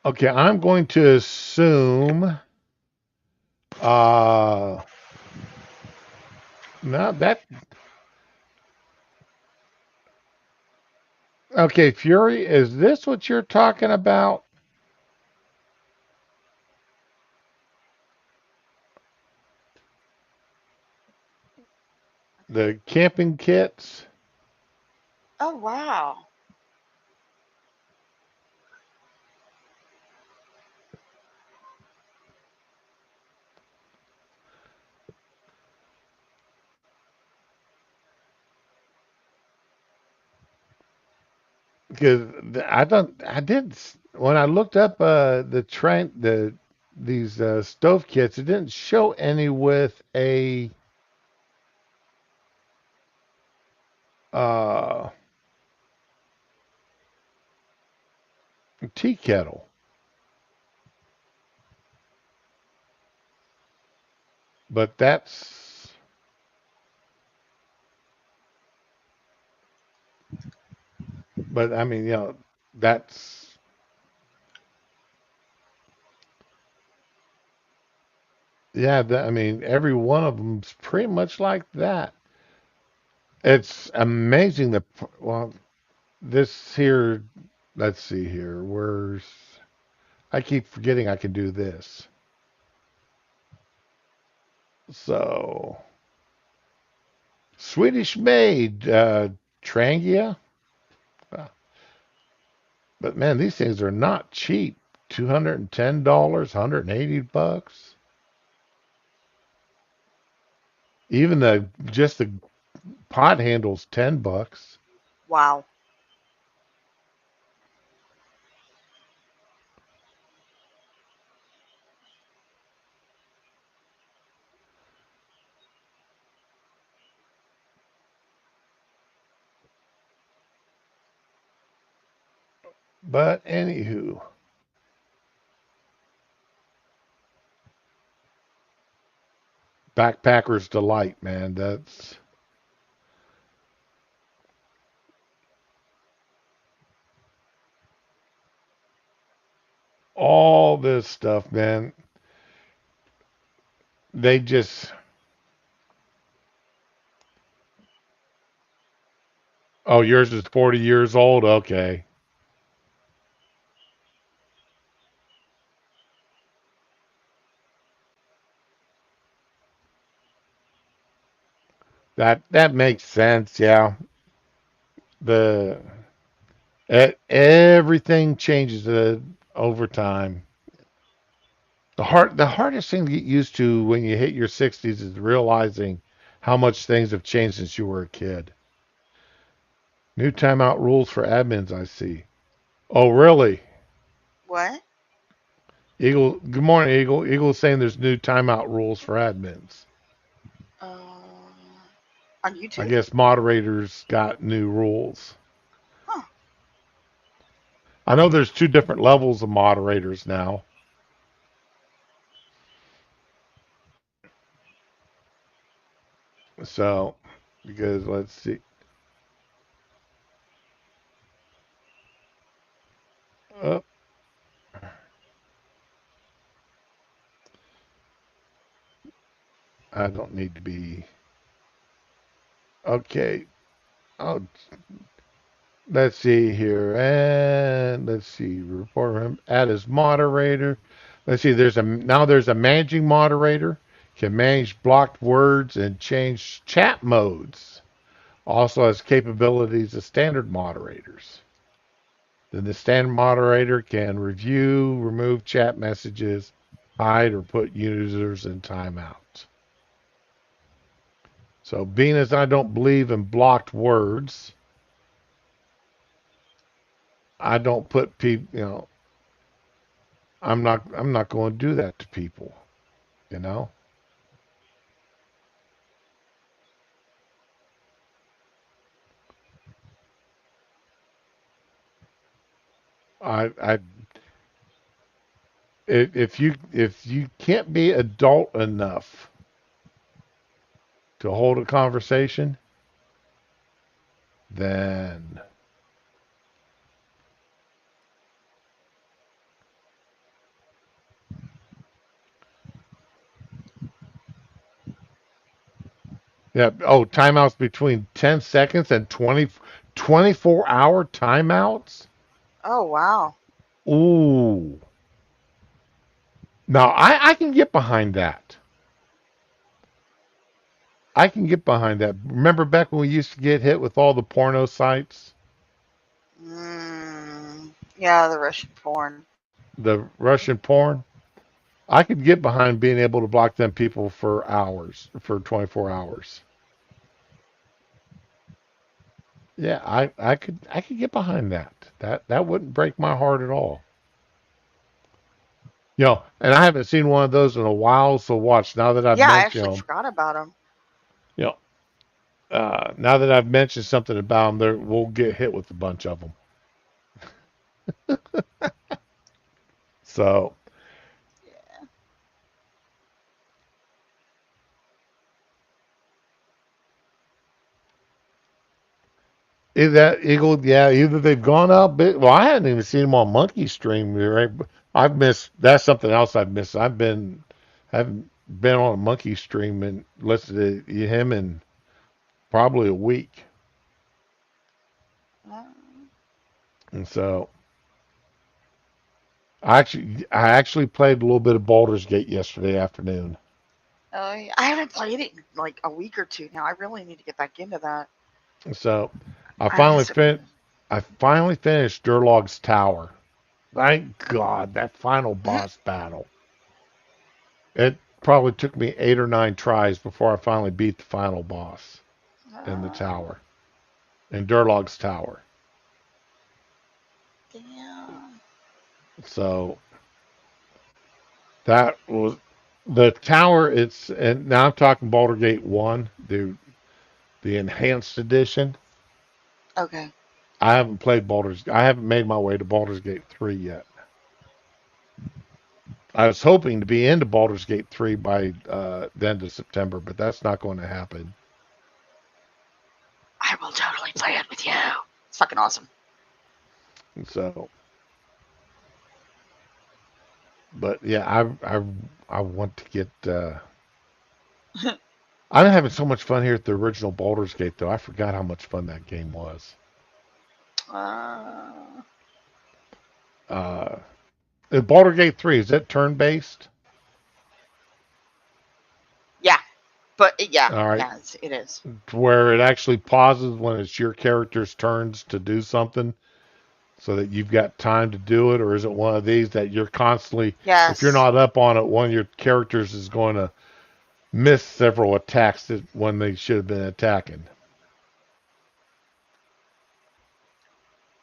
Okay, I'm going to assume no that okay, Fury, is this what you're talking about? The camping kits? Oh, wow. Because I did when I looked up these stove kits, it didn't show any with a uh tea kettle. But I mean, that's yeah, I mean, every one of them's pretty much like that. It's amazing well, this here, let's see here. I keep forgetting I can do this. So, Swedish made, Trangia. Uh, But man, these things are not cheap. $210, $180. Even just the pot handle's $10. Wow. But anywho, Backpacker's Delight, man. That's all this stuff, man. They just, oh, yours is 40 years old? Okay. That makes sense. Yeah. The everything changes over time. The hardest thing to get used to when you hit your 60s is realizing how much things have changed since you were a kid. New timeout rules for admins, I see. Oh, really? What? Eagle, good morning, Eagle. Eagle's saying there's new timeout rules for admins. Uh, on I YouTube? guess moderators got new rules. Huh. I know there's two different levels of moderators now. So, because let's see. Oh, I don't need to be. Okay. Oh, let's see here. And let's see. Report him. Add as moderator. Let's see. There's a managing moderator. Can manage blocked words and change chat modes. Also has capabilities of standard moderators. Then the standard moderator can review, remove chat messages, hide or put users in timeout. So being as I don't believe in blocked words, I don't put people, I'm not going to do that to people, you know? I if you can't be adult enough to hold a conversation, then yeah. Oh, timeouts between 10 seconds and 24-hour timeouts. Oh wow. Ooh. Now I can get behind that. I can get behind that. Remember back when we used to get hit with all the porno sites, Yeah, the Russian porn. the Russian porn? I could get behind being able to block them people for hours, for 24 hours. Yeah, I could get behind that. That wouldn't break my heart at all. And I haven't seen one of those in a while, so watch now that I've Yeah, I mentioned, actually forgot about them. you know, now that I've mentioned something about them, there we'll get hit with a bunch of them. So either that Eagle, yeah, either they've gone up. Well, I hadn't even seen them on Monkey Stream, right? I've missed. That's something else I've missed. Haven't been on a Monkey Stream and listened to him in probably a week, Uh, and so I actually played a little bit of Baldur's Gate yesterday afternoon. Oh, yeah. I haven't played it in like a week or two now. I really need to get back into that. And so I I finally miss it. fin I finally finished Durlog's Tower. Thank God that final boss battle. It probably took me 8 or 9 tries before I finally beat the final boss in the Oh, tower, in Durlog's Tower. damn. So that was the tower. And now I'm talking Baldur's Gate 1, the enhanced edition. Okay. I haven't made my way to Baldur's Gate 3 yet. I was hoping to be into Baldur's Gate 3 by the end of September, but that's not going to happen. I will totally play it with you. It's fucking awesome. And so, but yeah, I want to get. I'm having so much fun here at the original Baldur's Gate, though. I forgot how much fun that game was. Uh, Uh, Baldur's Gate 3, is that turn based? yeah, but yeah, All right, yeah, it is. where it actually pauses when it's your character's turns to do something, so that you've got time to do it, or is it one of these that you're constantly, if you're Yes. not up on it, one of your characters is going to miss several attacks when they should have been attacking?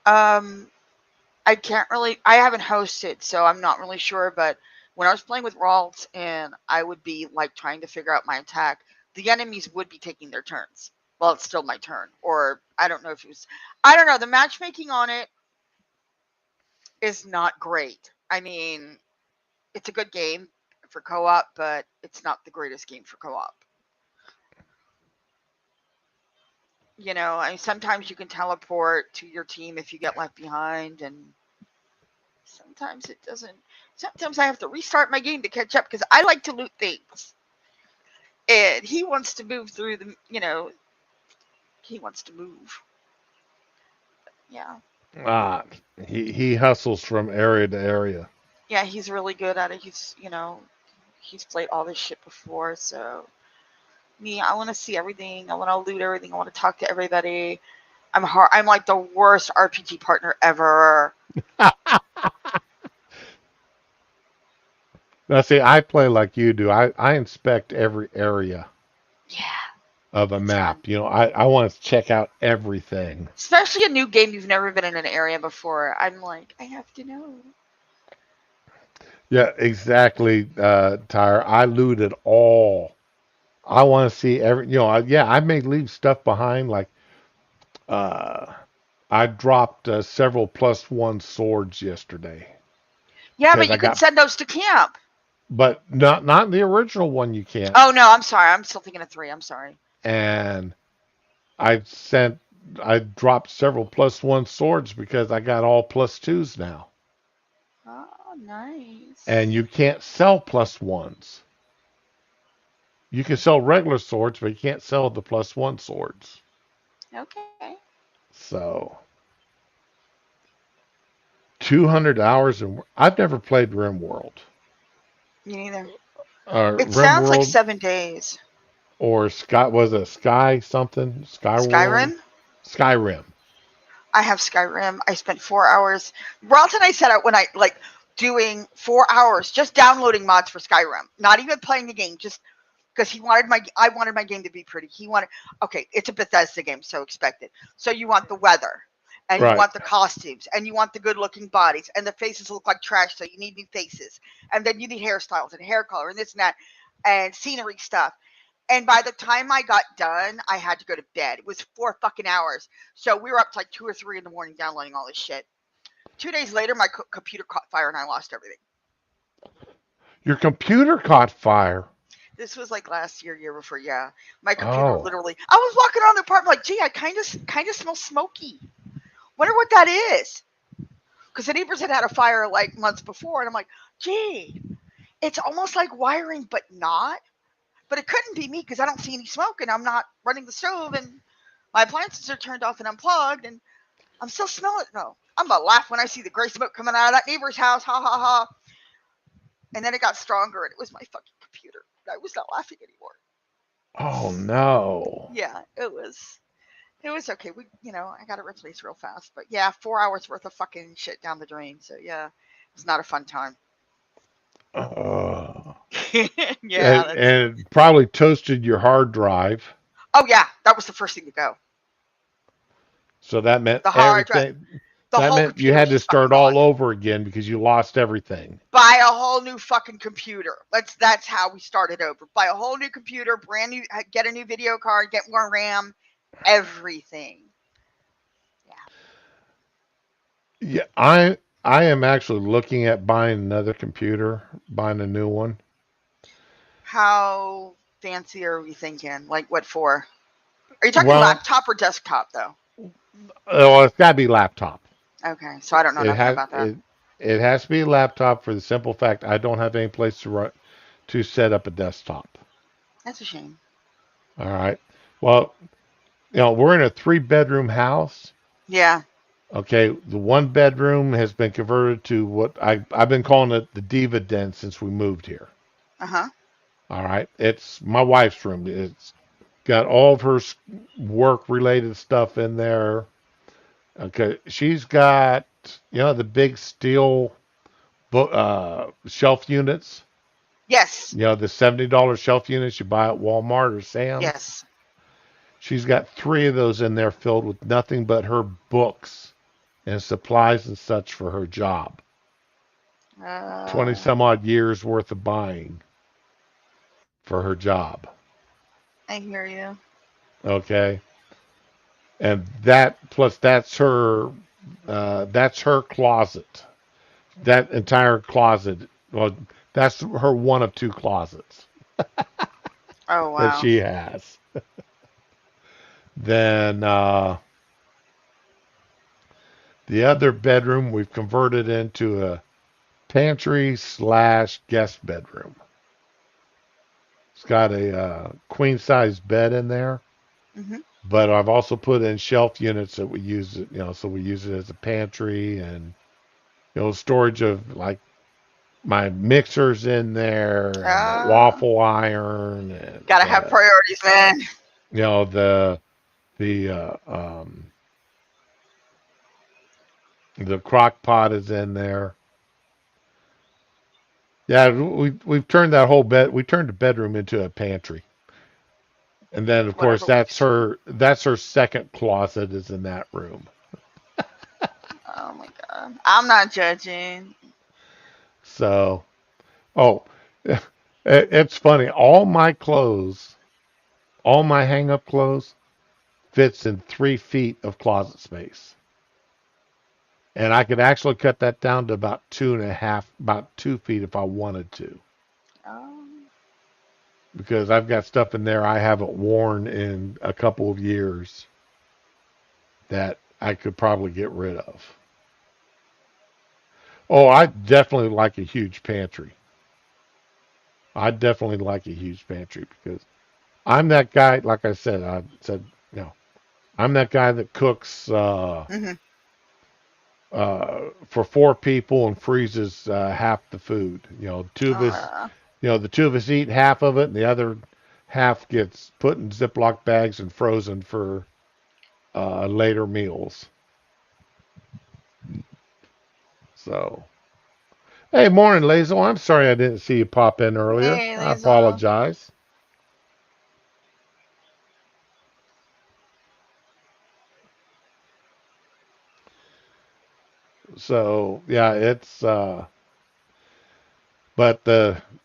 Um, I can't really. I haven't hosted, so I'm not really sure. But when I was playing with Ralt, and I would be like trying to figure out my attack, the enemies would be taking their turns. Well, it's still my turn, or I don't know if it was. I don't know. The matchmaking on it is not great. I mean, it's a good game for co-op, but it's not the greatest game for co-op. I mean, sometimes you can teleport to your team if you get left behind, and sometimes it doesn't. Sometimes I have to restart my game to catch up because I like to loot things, and he wants to move through the. He wants to move. Yeah, Ah, he hustles from area to area. yeah, he's really good at it. He's played all this shit before, so me, I want to see everything. I want to loot everything. I want to talk to everybody. I'm like the worst RPG partner ever. Now, see, I play like you do. I inspect every area Yeah, of a it's fun. map. I want to check out everything. Especially a new game you've never been in an area before. I'm like, I have to know. Yeah, exactly, Tyre. I loot it all. I want to see every. Yeah, I may leave stuff behind. Like, uh, I dropped several +1 swords yesterday Yeah, because but I you can got, send those to camp. but not the original one. You can't. Oh no, I'm sorry. I'm still thinking of 3. I'm sorry. And I sent, I dropped several +1 swords because I got all +2s now, Oh, nice. and you can't sell +1s. You can sell regular swords, but you can't sell the +1 swords. Okay. So 200 hours, and I've never played RimWorld. Me neither. Or It sounds like RimWorld 7 days. or Sky, was it Sky something? Skyworld? Skyrim? Skyrim. I have Skyrim. I spent 4 hours. Ralton and I set out when I like doing 4 hours just downloading mods for Skyrim. Not even playing the game, just because I wanted my game to be pretty. He wanted, okay, it's a Bethesda game, so expected. So you want the weather, and you Right. want the costumes, and you want the good looking bodies, and the faces look like trash, so you need new faces. And then you need hairstyles and hair color and this and that, and scenery stuff. And by the time I got done, I had to go to bed. It was 4 fucking hours. So we were up to like 2 or 3 in the morning downloading all this shit. 2 days later, my computer caught fire and I lost everything. Your computer caught fire. This was like last year before. Yeah, my computer Oh. literally. I was walking around the apartment like, gee, I kind of smell smoky. Wonder what that is. Because the neighbors had had a fire like months before, and I'm like, gee, it's almost like wiring, but not. But it couldn't be me because I don't see any smoke, and I'm not running the stove, and my appliances are turned off and unplugged, and I'm still smelling. No, I'm about to laugh when I see the gray smoke coming out of that neighbor's house. Ha ha ha. And then it got stronger, and it was my fucking computer. I was not laughing anymore. Oh no. Yeah, it was okay. I got it replaced real fast. But yeah, 4 hours worth of fucking shit down the drain. So yeah, it was not a fun time. Yeah. And it probably toasted your hard drive. Oh yeah, that was the first thing to go. So that meant The hard drive. everything. The That whole meant you computer had was to just fucking start all gone. over again because you lost everything. Buy a whole new fucking computer. That's how we started over. Buy a whole new computer, brand new. Get a new video card. Get more RAM. Everything. Yeah, I am actually looking at buying another computer, buying a new one. How fancy are we thinking? Like what for? Are you talking Well, laptop or desktop though? it's got to be laptop. Okay, so I don't know It nothing has about that. it has to be a laptop for the simple fact I don't have any place to set up a desktop. That's a shame. All right. Well, we're in a 3-bedroom house. Yeah. Okay, the 1 bedroom has been converted to what I've been calling it the diva den since we moved here. Uh-huh. All right, it's my wife's room. It's got all of her work related stuff in there. Okay, she's got the big steel shelf units. Yes. The $70 shelf units you buy at Walmart or Sam's. Yes. She's got 3 of those in there filled with nothing but her books and supplies and such for her job. 20 some odd years worth of buying for her job. I hear you. Okay. And that's her closet. That entire closet, well, that's her one of 2 closets Oh wow. that she has. Then the other bedroom we've converted into a pantry / guest bedroom. It's got a queen size bed in there, but I've also put in shelf units that we use it, so we use it as a pantry and storage of like my mixers in there, and the waffle iron, and gotta have priorities, man. The crock pot is in there. Yeah, we've turned that whole we turned the bedroom into a pantry. And then of course that's her second closet is in that room. Oh my god. I'm not judging. So, it's funny. All my clothes, all my hang up clothes fits in 3 feet of closet space. And I could actually cut that down to about 2.5, about 2 feet if I wanted to, Um, because I've got stuff in there I haven't worn in a couple of years that I could probably get rid of. Oh, I definitely like a huge pantry. I definitely like a huge pantry because I'm that guy. Like I said, you know, I'm that guy that cooks mhm. for 4 people and freezes half the food. Two of us, Uh, the two of us eat half of it, and the other half gets put in Ziploc bags and frozen for later meals. So, hey, morning, Lazel. I'm sorry I didn't see you pop in earlier. hey, I there's a. apologize. So, yeah, but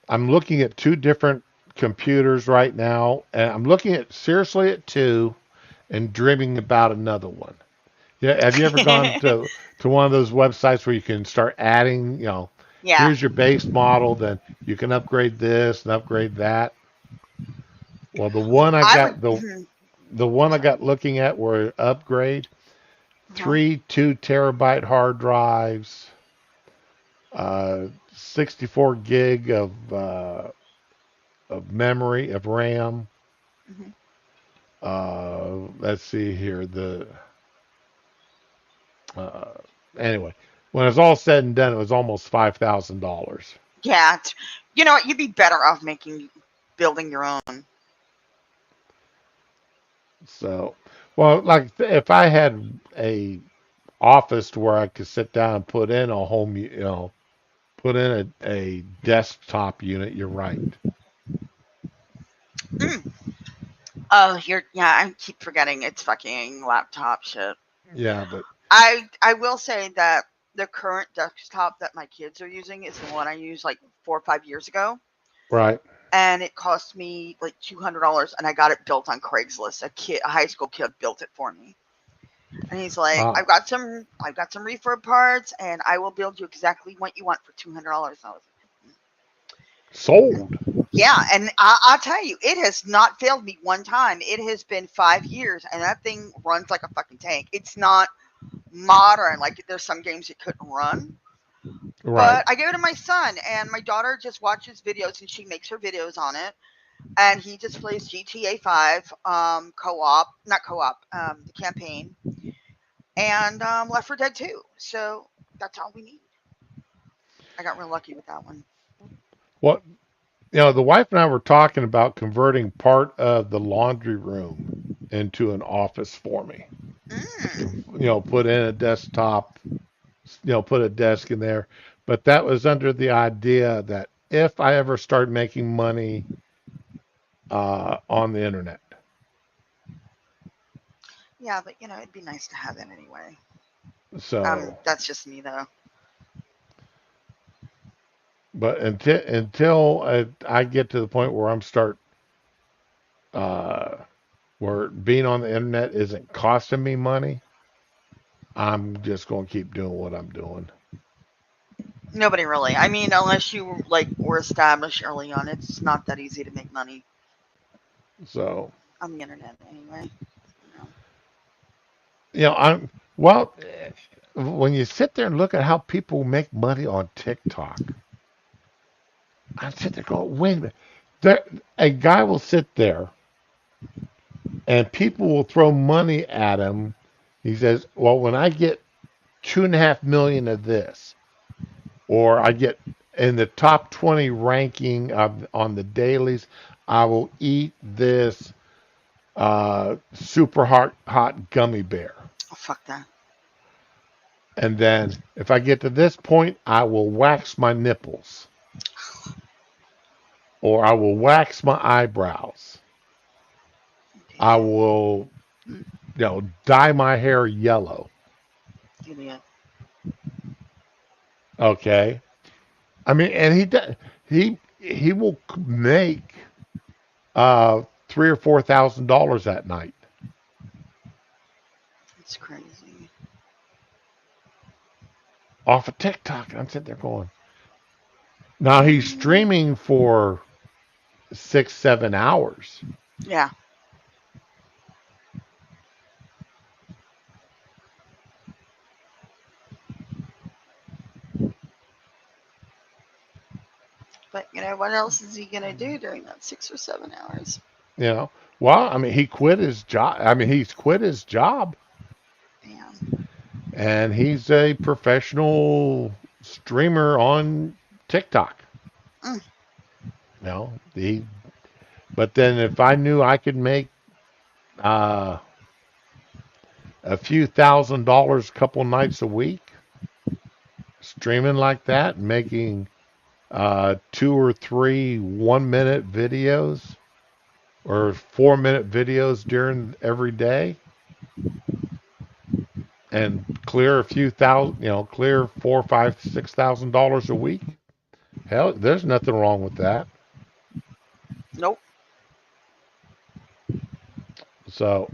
I'm looking at two different computers right now, and I'm looking at seriously at two and dreaming about another one. Yeah, have you ever gone to one of those websites where you can start adding, Yeah. here's your base model, then you can upgrade this and upgrade that. Well, I would. the one I Sorry. got looking at were upgrade Uh-huh. three 2 terabyte hard drives, 64 gig of memory of RAM. Mhm. Let's see here. Uh, anyway, when it's all said and done, it was almost $5,000. Yeah. You know what? You'd be better off building your own. So, well, like if I had a office where I could sit down and put in a home, put in a desktop unit, you're right. Mm. Oh, you're. Yeah, I keep forgetting it's fucking laptop shit. Yeah, but I will say that the current desktop that my kids are using is the one I used like 4 or 5 years ago, right. and it cost me like $200, and I got it built on Craigslist. A high school kid built it for me, and he's like, Uh, I've got some refurb parts, and I will build you exactly what you want for $200." I was sold. yeah, and I'll tell you, it has not failed me one time. It has been 5 years, and that thing runs like a fucking tank. It's not modern, like there's some games it couldn't run. Right. But I gave it to my son, and my daughter just watches videos, and she makes her videos on it. And he just plays GTA 5 co-op, not co-op, the campaign, and Left 4 Dead 2. So that's all we need. I got real lucky with that one. What the wife and I were talking about converting part of the laundry room into an office for me. Mm. Put in a desktop, put a desk in there. But that was under the idea that if I ever start making money on the internet. Yeah, but it'd be nice to have that anyway. So, That's just me though. but until I get to the point where I'm start uh, where being on the internet isn't costing me money, I'm just going to keep doing what I'm doing. Nobody really. I mean, unless you were established early on, it's not that easy to make money So, on the internet anyway. You know. I'm well. When you sit there and look at how people make money on TikTok, I sit there going, wait a minute. A guy will sit there and people will throw money at him. He says, well, when I get 2.5 million of this, or I get in the top 20 ranking on the dailies, I will eat this super hot gummy bear. Oh, fuck that. And then if I get to this point, I will wax my nipples, or I will wax my eyebrows. I will, dye my hair yellow. Idiot. Okay. I mean, and he will make $3,000 or $4,000 that night. It's crazy. off of TikTok. And I'm sitting there going, now he's streaming for 6, 7 hours. Yeah. But you know what else is he gonna do during that 6 or 7 hours? You know, well, I mean, he quit his job. I mean, he's quit his job, Damn. and he's a professional streamer on TikTok. Mm. You know, he. But then if I knew I could make uh, a few $1,000s a couple nights a week streaming like that, making 2 or 3 1 minute videos or 4 minute videos during every day, and clear a few thousand, clear $4, $5, $6,000 a week. Hell, there's nothing wrong with that. Nope. So,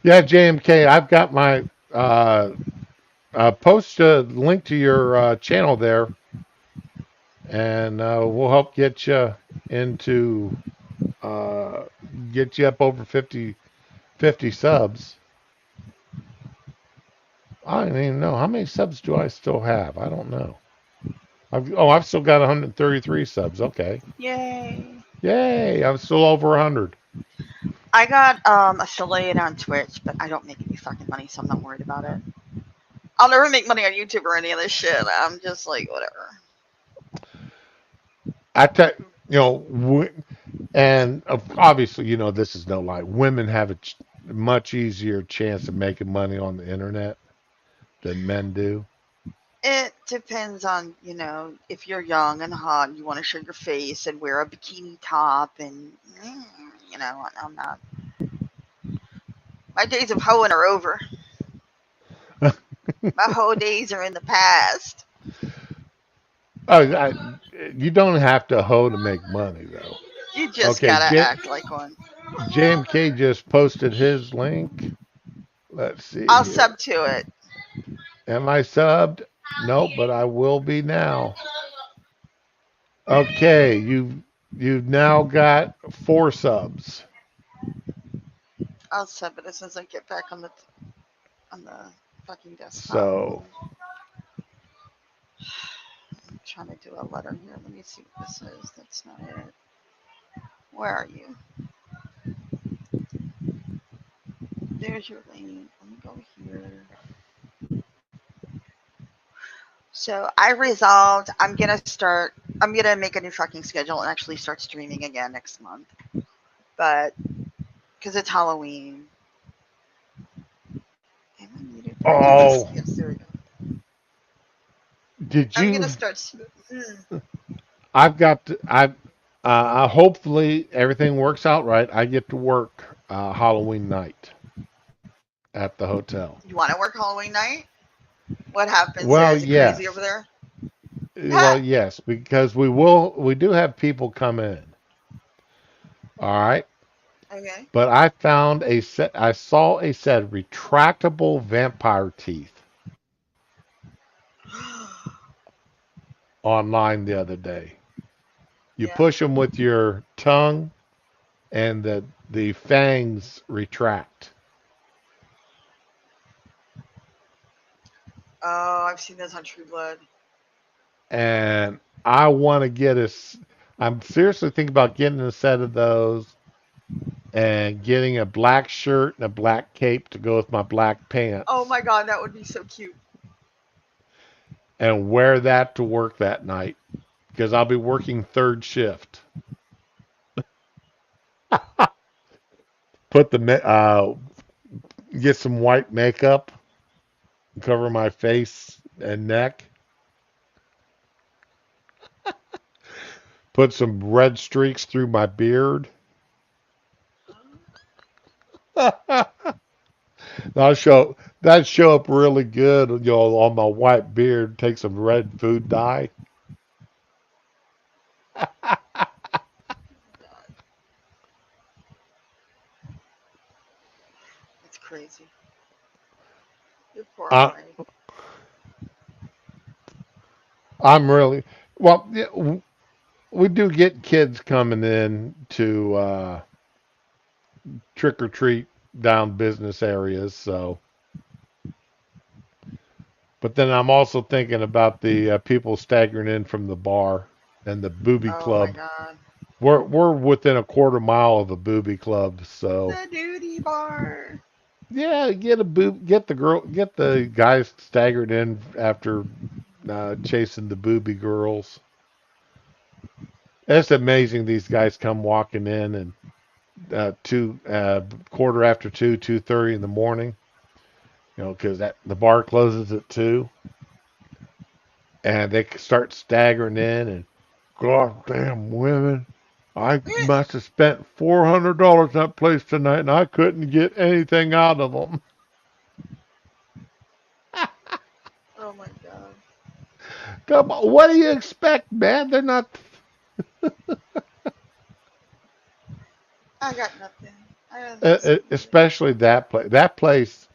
yeah, JMK, I've got my post a link to your channel there, and we'll help get you into uh, get you up over 50 subs. I don't even know how many subs do I still have. I don't know. I've still got 133 subs. Okay, Yay. yay! I'm still over 100. I got affiliate on Twitch, but I don't make any fucking money, so I'm not worried about it. I'll never make money on YouTube or any of this shit. I'm just like, whatever. I tell and obviously, this is no lie. Women have a much easier chance of making money on the internet than men do. It depends on, if you're young and hot and you want to show your face and wear a bikini top and, I'm not. My days of hoeing are over. My hoe days are in the past. Oh, you don't have to hoe to make money, though. You just Okay, gotta act like one. JMK just posted his link. Let's see I'll here. sub to it. Am I subbed? Nope, but I will be now. Okay, you've now got 4 subs. I'll sub it as soon as I get back on the fucking desktop. So I'm trying to do a letter here. Let me see what this is. That's not it. Where are you? There's your link. Let me go here. So I resolved I'm gonna make a new fucking schedule and actually start streaming again next month. But because it's Halloween. Am I muted? Oh. Yes, there we go. Did I'm you? gonna start. I've got to. Hopefully everything works out right. I get to work Halloween night at the hotel. You want to work Halloween night? What happens? Well, Is it yes. crazy over there? Well, yes, because we do have people come in. All right. Okay. But I found I saw a set of retractable vampire teeth online the other day. You Yeah. push them with your tongue, and the fangs retract. Oh, I've seen those on True Blood. And I want to I'm seriously thinking about getting a set of those and getting a black shirt and a black cape to go with my black pants. Oh my god, that would be so cute. And wear that to work that night because I'll be working 3rd shift. Put get some white makeup, cover my face and neck. Put some red streaks through my beard. That'd show up really good, on my white beard. Take some red food dye. It's crazy. You're poor Uh, Mike. I'm really well. Yeah, we do get kids coming in to trick or treat down business areas. So, but then I'm also thinking about the people staggering in from the bar and the booby Oh my club. God. We're within a quarter mile of a booby club, so The duty bar. yeah, get the guys staggered in after chasing the booby girls. It's amazing these guys come walking in and two quarter after 2:30 in the morning. You know, because that the bar closes at 2, and they start staggering in and goddamn women. I must have spent $400 in that place tonight, and I couldn't get anything out of them. Oh my God. Come on, what do you expect, man? They're not. I got nothing. I don't know. Especially that place. That place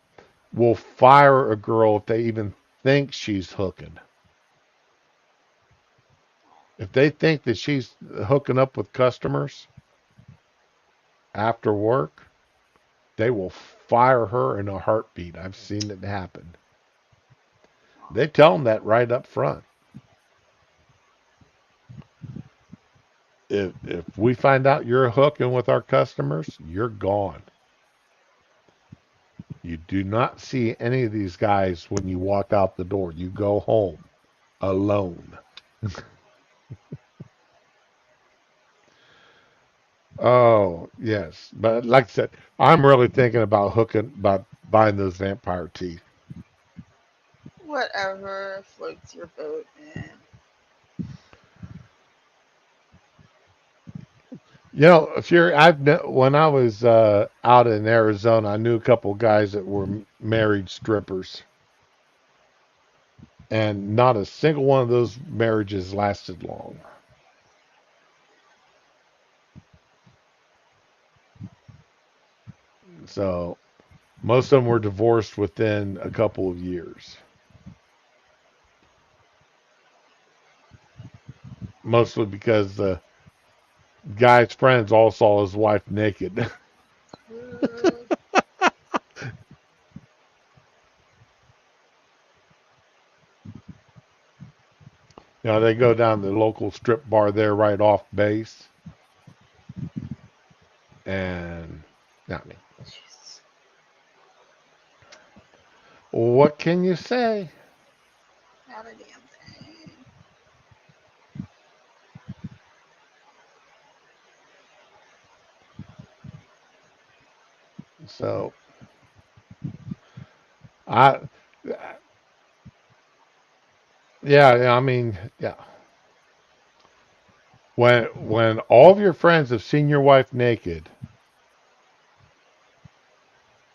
will fire a girl if they even think she's hooking. If they think that she's hooking up with customers after work, they will fire her in a heartbeat. I've seen it happen. They tell them that right up front. If we find out you're hooking with our customers, you're gone. You do not see any of these guys when you walk out the door. You go home alone. Oh, yes. But like I said, I'm really thinking about buying those vampire teeth. Whatever floats your boat, man. You know, when I was out in Arizona, I knew a couple of guys that were married strippers, and not a single one of those marriages lasted long. So most of them were divorced within a couple of years, mostly because the guy's friends all saw his wife naked. Uh, You know, they go down to the local strip bar there right off base, and I mean, jeez. what can you say? Not a damn thing. So I, yeah, I mean, yeah. When all of your friends have seen your wife naked,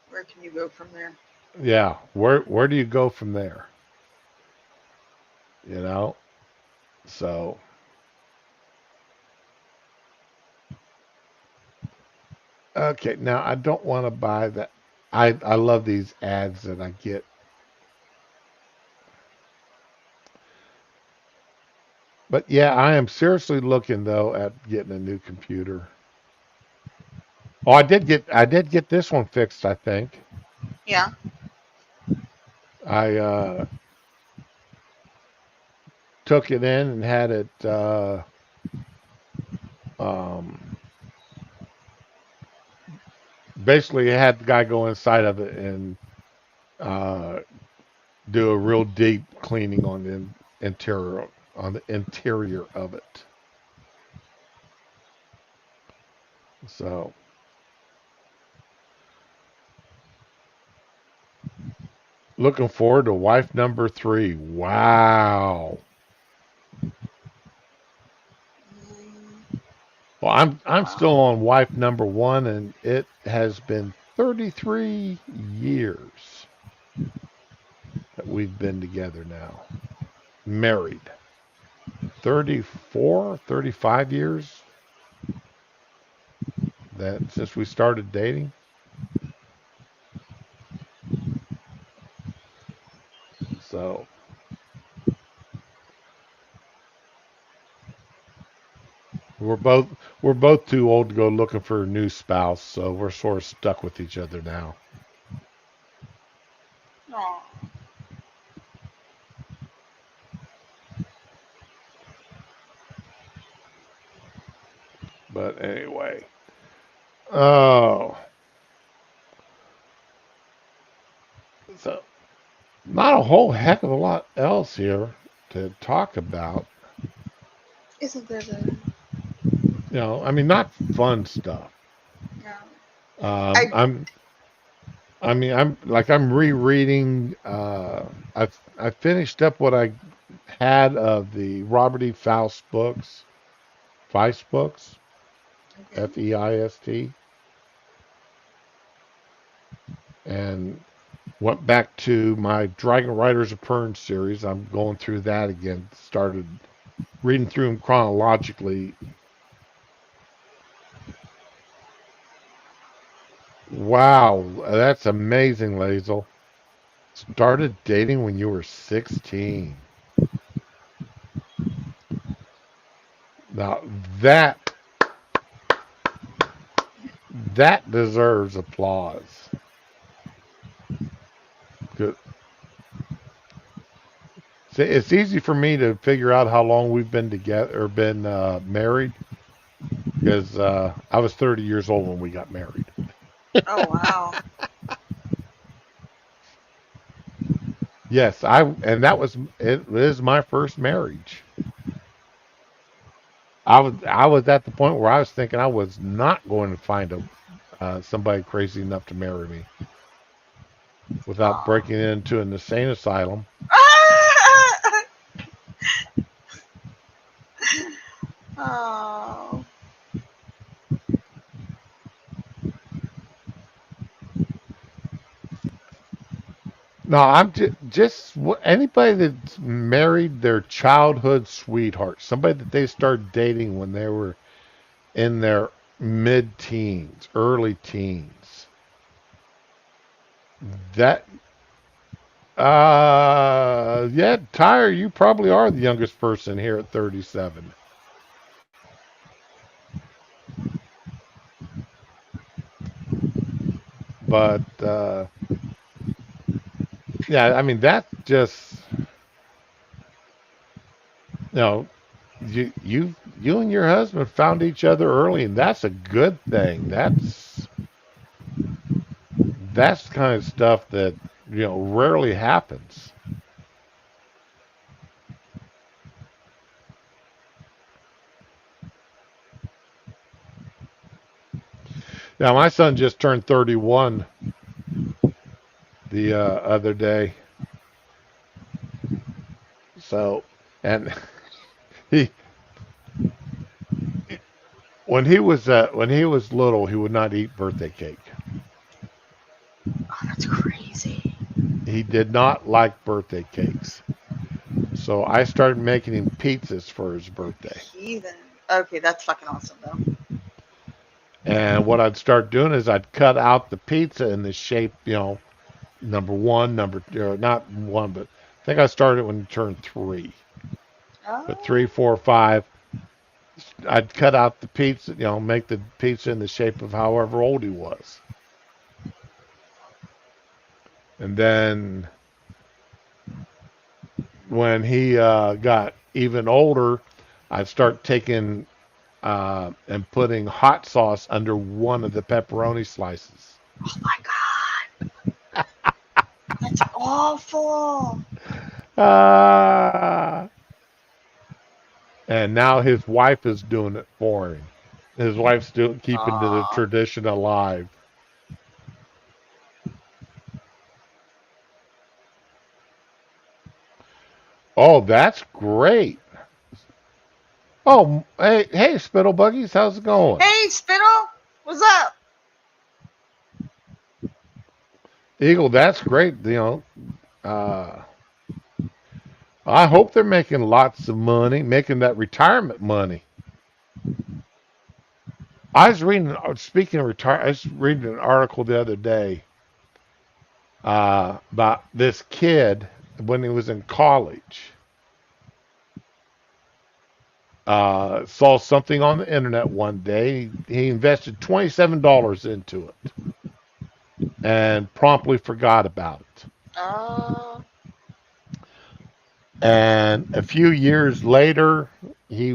Where can you go from there? yeah, where do you go from there? You know. So okay, now I don't want to buy that. I love these ads that I get. But yeah, I am seriously looking though at getting a new computer. Oh, I did get this one fixed, I think. Yeah. I took it in and had it um basically had the guy go inside of it and uh do a real deep cleaning on the interior of it. So, looking forward to wife number 3. Wow. Mm, Well, I'm wow. still on wife number 1, and it has been 33 years that we've been together now. Married. 34, 35 years that since we started dating. So, we're both too old to go looking for a new spouse, so we're sort of stuck with each other now. Aw. But anyway, oh, so not a whole heck of a lot else here to talk about. Isn't there the? I mean, not fun stuff. No. Um, I. I'm, I'm rereading. I finished up what I had of the Robert E. Faust books, Feist books, Okay. Feist, and went back to my Dragon Riders of Pern series. I'm going through that again. Started reading through them chronologically. Wow, that's amazing, Lazel. Started dating when you were 16. Now that that deserves applause. Good. See, it's easy for me to figure out how long we've been together or been married because I was 30 years old when we got married. Oh wow. Yes, and it is my first marriage. I was at the point where I was thinking I was not going to find somebody crazy enough to marry me without Aw. breaking into an insane asylum. Oh. No, I'm just anybody that's married their childhood sweetheart, somebody that they started dating when they were in their mid-teens, early teens. That yeah, Tyre, you probably are the youngest person here at 37. But yeah, I mean that just you know you and your husband found each other early, and that's a good thing. That's the kind of stuff that rarely happens. Now my son just turned 31 the other day, so and he when he was little, he would not eat birthday cake. Oh, that's crazy. He did not like birthday cakes. So I started making him pizzas for his birthday. Heathen. Okay, that's fucking awesome though. And what I'd start doing is I'd cut out the pizza in the shape, number one, not one, but I think I started when he turned 3. But Oh. 3, 4, 5, I'd cut out the pizza, make the pizza in the shape of however old he was. And then when he got even older, I'd start taking and putting hot sauce under one of the pepperoni slices. Oh my god. That's awful. Uh, and now his wife is doing it for him. His wife's still keeping the Aw. tradition alive. Oh, that's great. Oh, hey, Spittle Buggies, how's it going? Hey, Spittle. What's up? Eagle, that's great. Uh, I hope they're making lots of money, making that retirement money. Speaking of retire, I was reading an article the other day about this kid when he was in college. saw something on the internet one day. He invested $27 into it and promptly forgot about it. Oh. And a few years later, he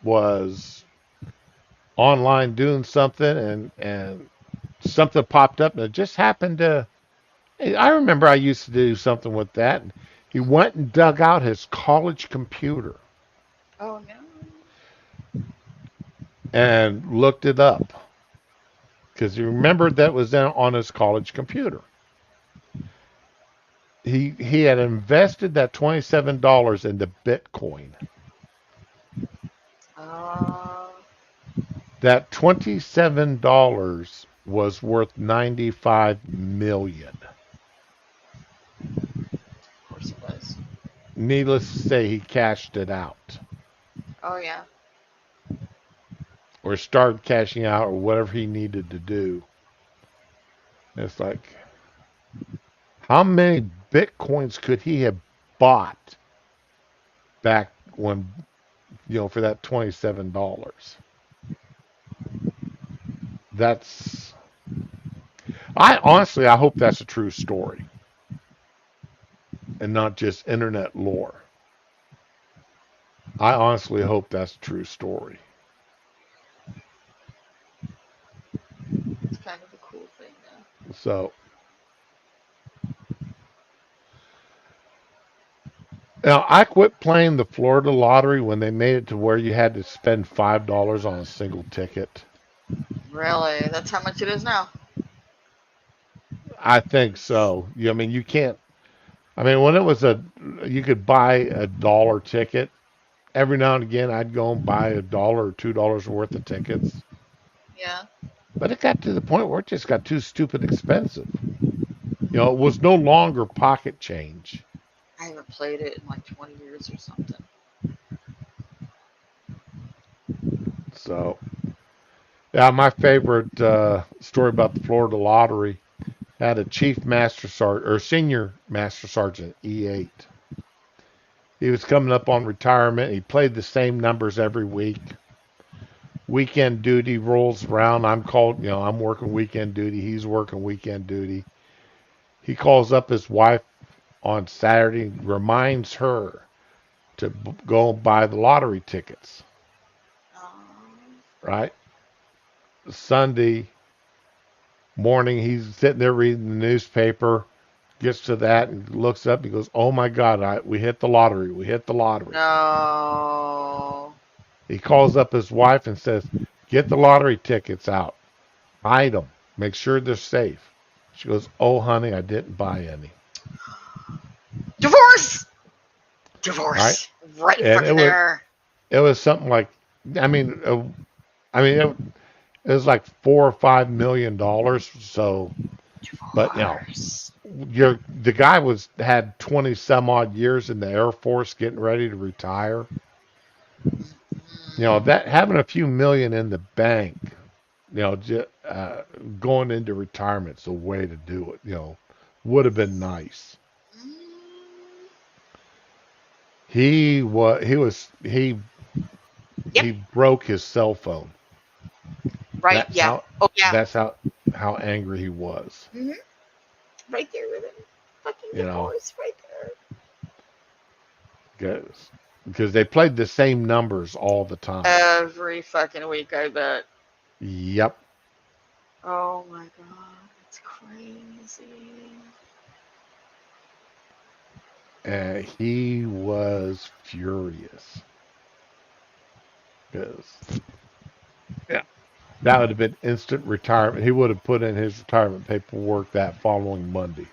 was online doing something, and something popped up, and it just happened to. I remember I used to do something with that. And he went and dug out his college computer Oh no. and looked it up because he remembered that was on his college computer. He had invested that $27 into Bitcoin. Oh. That $27 was worth 95 million. Of course it was. Needless to say, he cashed it out Oh yeah. or started cashing out or whatever he needed to do. It's like, how many Bitcoins could he have bought back when, for that $27? That's, I hope that's a true story and not just internet lore. I honestly hope that's a true story. It's kind of a cool thing though. So, now I quit playing the Florida lottery when they made it to where you had to spend $5 on a single ticket. Really? That's how much it is now? I think so. I mean, you can't. I mean, when it was you could buy a dollar ticket. Every now and again, I'd go and buy $1 or $2 worth of tickets. Yeah. But it got to the point where it just got too stupid expensive. It was no longer pocket change. I haven't played it in like 20 years or something. So, yeah, my favorite story about the Florida lottery had a chief master sergeant or senior master sergeant E8. He was coming up on retirement. He played the same numbers every week. Weekend duty rolls around. I'm working weekend duty. He's working weekend duty. He calls up his wife on Saturday, reminds her to go buy the lottery tickets. Right? Sunday morning, he's sitting there reading the newspaper, gets to that and looks up. He goes, "Oh my God, we hit the lottery. We hit the lottery." No. He calls up his wife and says, "Get the lottery tickets out. Hide them. Make sure they're safe." She goes, "Oh, honey, I didn't buy any." Divorce! Divorce. Right And fucking there. it was something like, I mean, it was like $4 or $5 million. So, but Divorce. the guy had 20 some odd years in the Air Force, getting ready to retire. That having a few million in the bank, going into retirement's the way to do it. Would have been nice. He broke his cell phone. Right? That's Yeah. Oh yeah. That's how angry he was. Mm-hmm. Right there with him. Fucking divorce right there. Because they played the same numbers all the time. Every fucking week, I bet. Yep. Oh my God. It's crazy. And he was furious. Because, yeah, that would have been instant retirement. He would have put in his retirement paperwork that following Monday.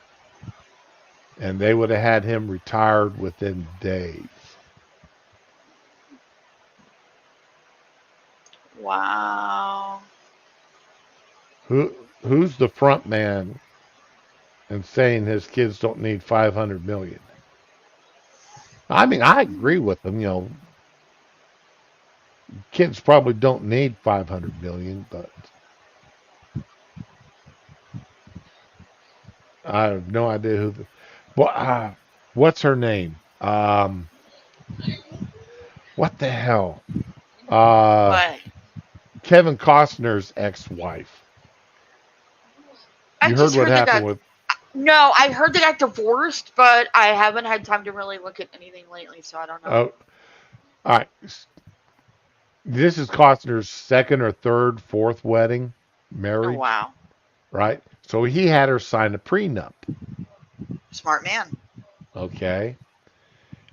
And they would have had him retired within days. Wow. Who's the front man and saying his kids don't need 500 million? I mean, I agree with them. Kids probably don't need 500 million, but I have no idea what's her name? What the hell? But Kevin Costner's ex-wife. I You heard just what heard they happened got. with? No, I heard they got divorced, but I haven't had time to really look at anything lately, so I don't know. Oh, all right. This is Costner's second or third, fourth wedding, Oh marriage, wow, right? So he had her sign a prenup. smart man. Okay.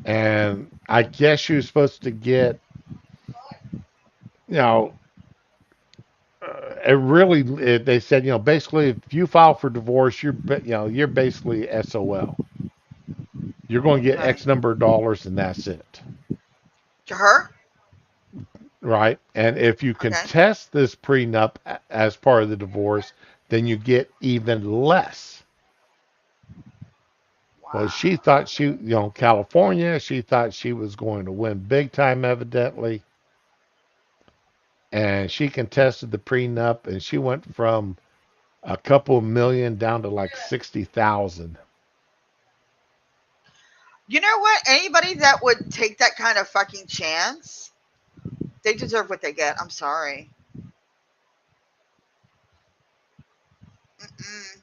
And I guess she was supposed to get, you know, they said, basically, if you file for divorce, you're basically SOL. You're going to get Okay, X number of dollars and that's it. to her. Right. And if you Okay. contest this prenup as part of the divorce, then you get even less. Well, Wow. she thought California, she thought she was going to win big time, evidently. And she contested the prenup and she went from a couple million down to like 60,000. You know what? Anybody that would take that kind of fucking chance, they deserve what they get. I'm sorry. Mm-mm.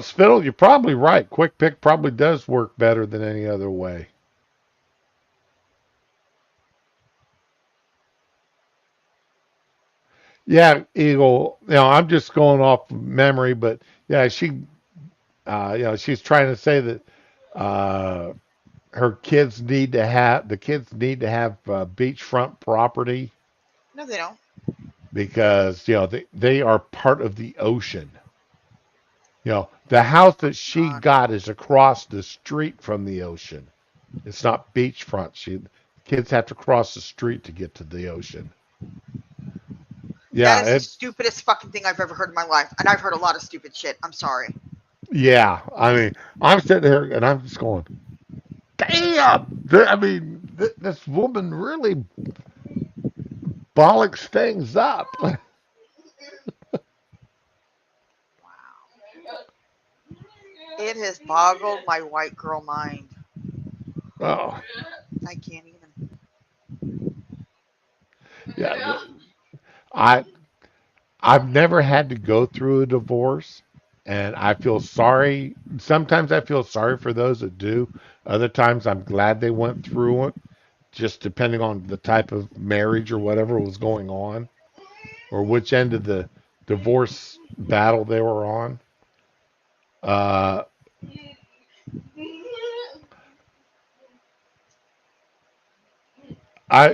Spittle, you're probably right. Quick pick probably does work better than any other way. Yeah, Eagle. I'm just going off memory, but yeah, she's trying to say that uh, the kids need to have beachfront property No, they don't. because they are part of the ocean. The house that she God. got is across the street from the ocean. It's not beachfront. Kids have to cross the street to get to the ocean. That Yeah, is the stupidest fucking thing I've ever heard in my life. And I've heard a lot of stupid shit. I'm sorry. yeah. I mean, I'm sitting there and I'm just going, damn. This woman really bollocks things up. It has boggled my white girl mind. Oh, I can't even. yeah. I I've never had to go through a divorce, and I feel sorry. Sometimes I feel sorry for those that do. Other times I'm glad they went through it, just depending on the type of marriage or whatever was going on, or which end of the divorce battle they were on. Uh,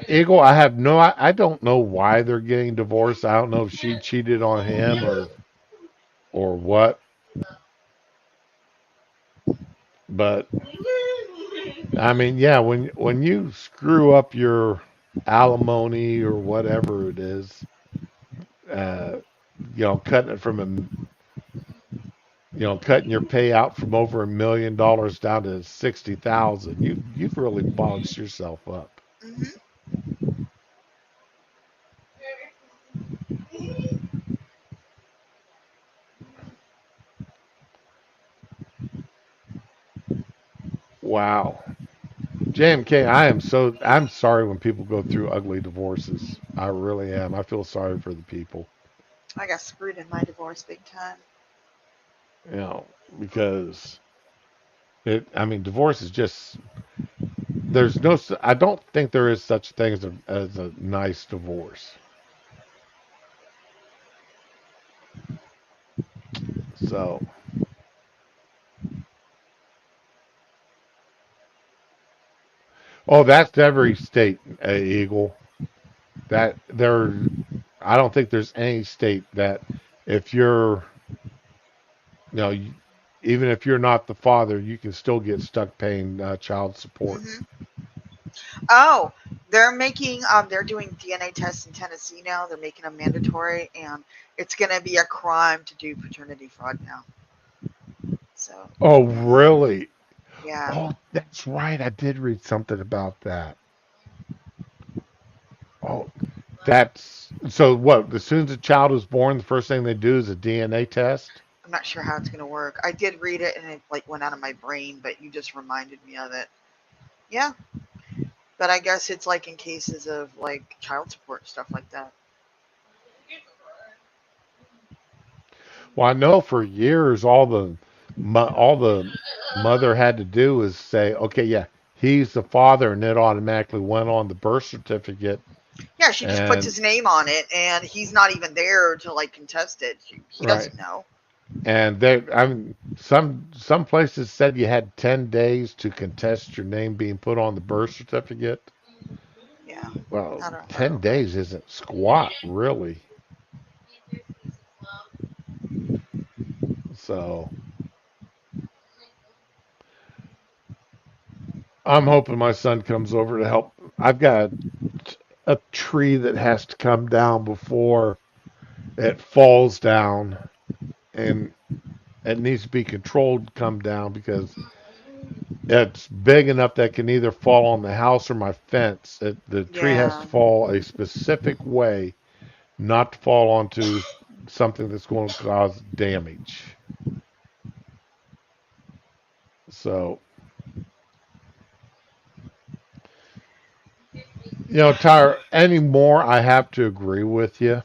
Eagle, I don't know why they're getting divorced. I don't know if she cheated on him or what, but I mean, yeah, when you screw up your alimony or whatever it is, uh, cutting it from cutting your payout from over $1 million down to 60,000, you've really boxed yourself up. Mm-hmm. Wow. JMK, I'm sorry when people go through ugly divorces. I really am. I feel sorry for the people. I got screwed in my divorce big time. You know, because divorce is just I don't think there is such thing as a nice divorce. So, oh, that's every state, Eagle. That there, I don't think there's any state that if you're, you know, you- even if you're not the father, you can still get stuck paying child support. Mm-hmm. Oh, they're doing DNA tests in Tennessee now. They're making them mandatory, and it's going to be a crime to do paternity fraud now. So, Oh, really? yeah. Oh, that's right. I did read something about that. Oh, that's so. What? As soon as a child is born, the first thing they do is a DNA test. I'm not sure how it's going to work. I did read it, and it like went out of my brain, but you just reminded me of it. Yeah. But I guess it's like in cases of like child support and stuff like that. Well, I know for years all the mother had to do was say, okay, yeah, he's the father, and it automatically went on the birth certificate. Yeah, she just puts And his name on it, and he's not even there to like contest it. He right, doesn't know. and I mean, some places said you had 10 days to contest your name being put on the birth certificate. Yeah, Well, I don't 10 days isn't squat, really. So I'm hoping my son comes over to help. I've got a tree that has to come down before it falls down, and it needs to be controlled to come down because it's big enough that it can either fall on the house or my fence. The tree has Yeah. to fall a specific way, not to fall onto something that's going to cause damage. So, Tyler, anymore, I have to agree with you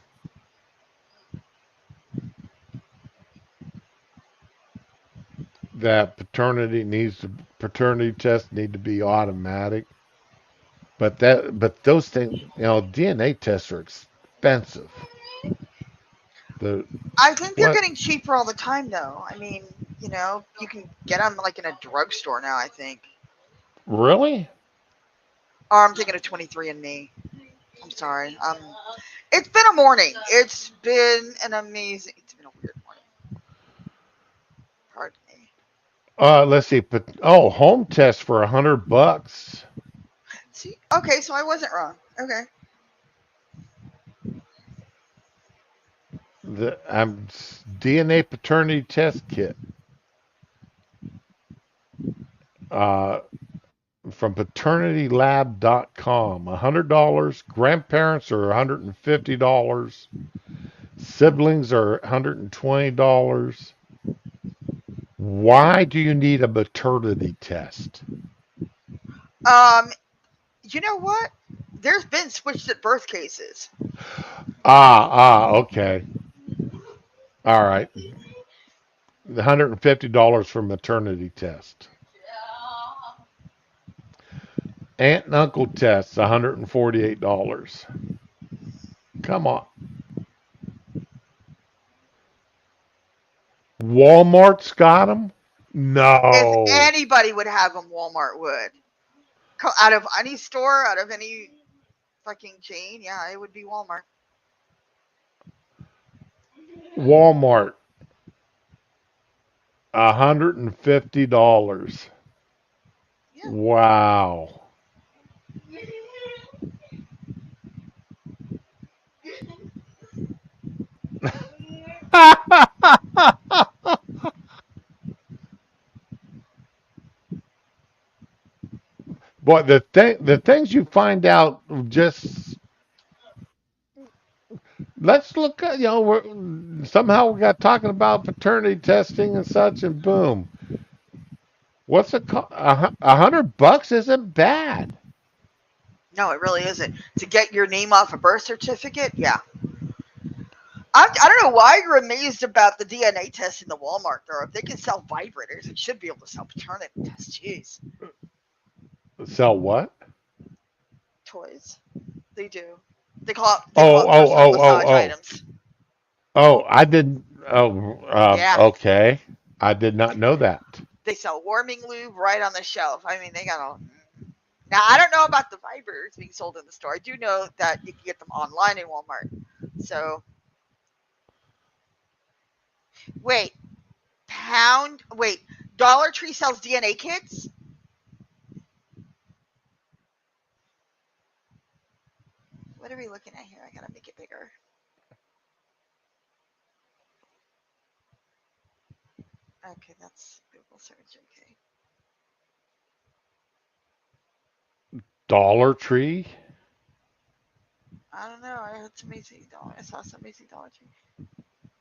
that paternity tests need to be automatic. But those things, DNA tests are expensive. The I think they're what getting cheaper all the time, though. I mean, you can get them like in a drugstore now, I think. really? Or I'm thinking of 23andMe. I'm sorry. It's been a morning. It's been an amazing. It's been a weird morning. Pardon me. Let's see. But home test for $100. See, okay, so I wasn't wrong. Okay. The DNA paternity test kit. Uh, from paternitylab.com. $100. Grandparents are $150. Siblings are $120. Why do you need a maternity test? Um, you know what? There's been switched at birth cases. Okay. All right. The $150 for maternity test. Aunt and uncle tests, $148. Come on. Walmart's got them? If No. anybody would have them, Walmart would. Out of any store, out of any fucking chain, yeah, it would be Walmart. Walmart, $150. Yeah. Wow. Boy, the things you find out just let's look at somehow we got talking about paternity testing and such, and boom, what's it cost? $100 isn't bad. No, it really isn't. To get your name off a birth certificate, yeah. I don't know why you're amazed about the DNA test in the Walmart, though. If they can sell vibrators, it should be able to sell paternity tests. Jeez. Sell what? Toys. They do. They call Oh, it oh, personal oh, oh, massage oh. items. Oh, I didn't. Oh, Yeah. okay. I did not know that. They sell warming lube right on the shelf. I mean, they got all. Now, I don't know about the vibrators being sold in the store. I do know that you can get them online in Walmart. So, wait. Wait. Dollar Tree sells DNA kits? What are we looking at here? I gotta make it bigger. Okay, that's Google search. Okay. Dollar Tree? I don't know. I heard some amazing dollar. I saw some amazing Dollar Tree.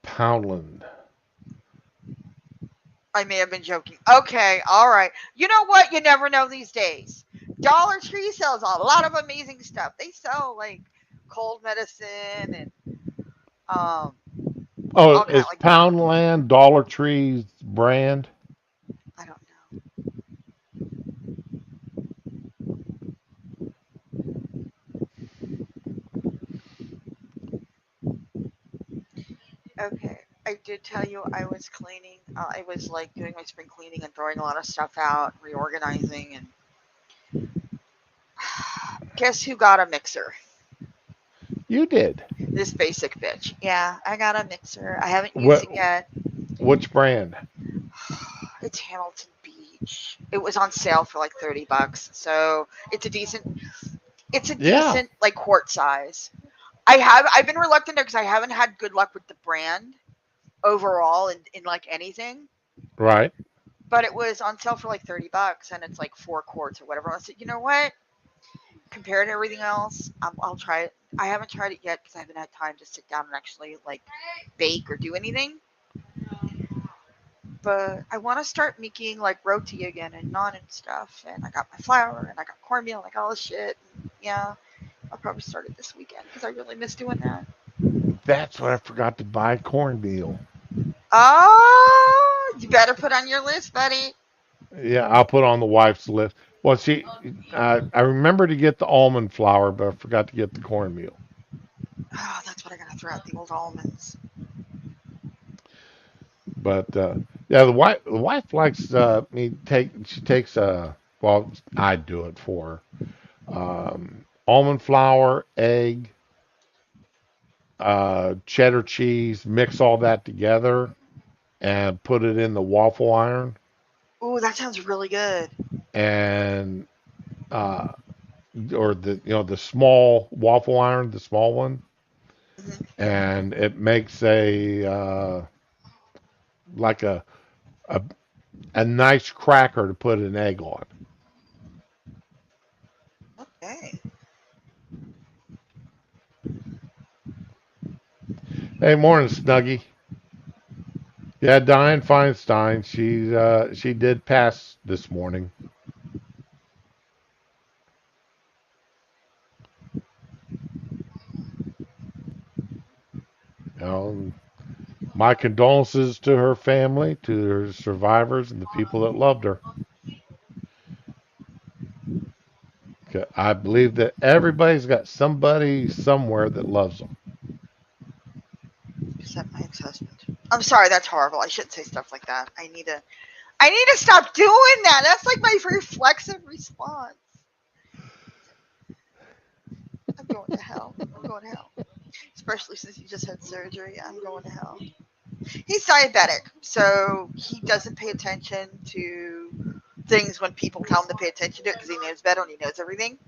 Poundland. I may have been joking. Okay, all right. You know what? You never know these days. Dollar Tree sells a lot of amazing stuff. They sell like cold medicine and um Oh, all kind of is like Poundland Dollar Tree's brand? I don't know. Okay. I did tell you I was cleaning. I was like doing my spring cleaning and throwing a lot of stuff out, reorganizing, and guess who got a mixer? You did. This basic bitch. Yeah, I got a mixer. I haven't used What? it yet. Which brand? It's Hamilton Beach. It was on sale for like $30, so it's a Yeah. decent like quart size. I've been reluctant because I haven't had good luck with the brand overall in like anything. Right. But it was on sale for like $30 and it's like 4 quarts or whatever. I said, you know what? Compared to everything else, I'll try it. I haven't tried it yet because I haven't had time to sit down and actually like bake or do anything. But I want to start making like roti again and naan and stuff. And I got my flour and I got cornmeal and I got all this shit. And yeah, I'll probably start it this weekend because I really miss doing that. That's what I forgot to buy cornmeal. Oh, you better put on your list, buddy. Yeah, I'll put on the wife's list. Well, I remember to get the almond flour, but I forgot to get the cornmeal. Oh, that's what I gotta throw out the old almonds. But yeah, the wife likes me take. She takes well, I do it for her. Almond flour, egg, cheddar cheese, mix all that together and put it in the waffle iron Ooh, that sounds really good. and uh, or the small waffle iron, the small one, Hmm. and it makes a like a a nice cracker to put an egg on. Okay. Hey, morning, Snuggy. Yeah, Diane Feinstein. She did pass this morning. My condolences to her family, to her survivors, and the people that loved her. I believe that everybody's got somebody somewhere that loves them. Except my ex-husband. I'm sorry, that's horrible. I shouldn't say stuff like that. I need to stop doing that. That's like my reflexive response. I'm going to hell. I'm going to hell. Especially since he just had surgery. I'm going to hell. He's diabetic, so he doesn't pay attention to things when people tell him to pay attention to it because he knows better and he knows everything.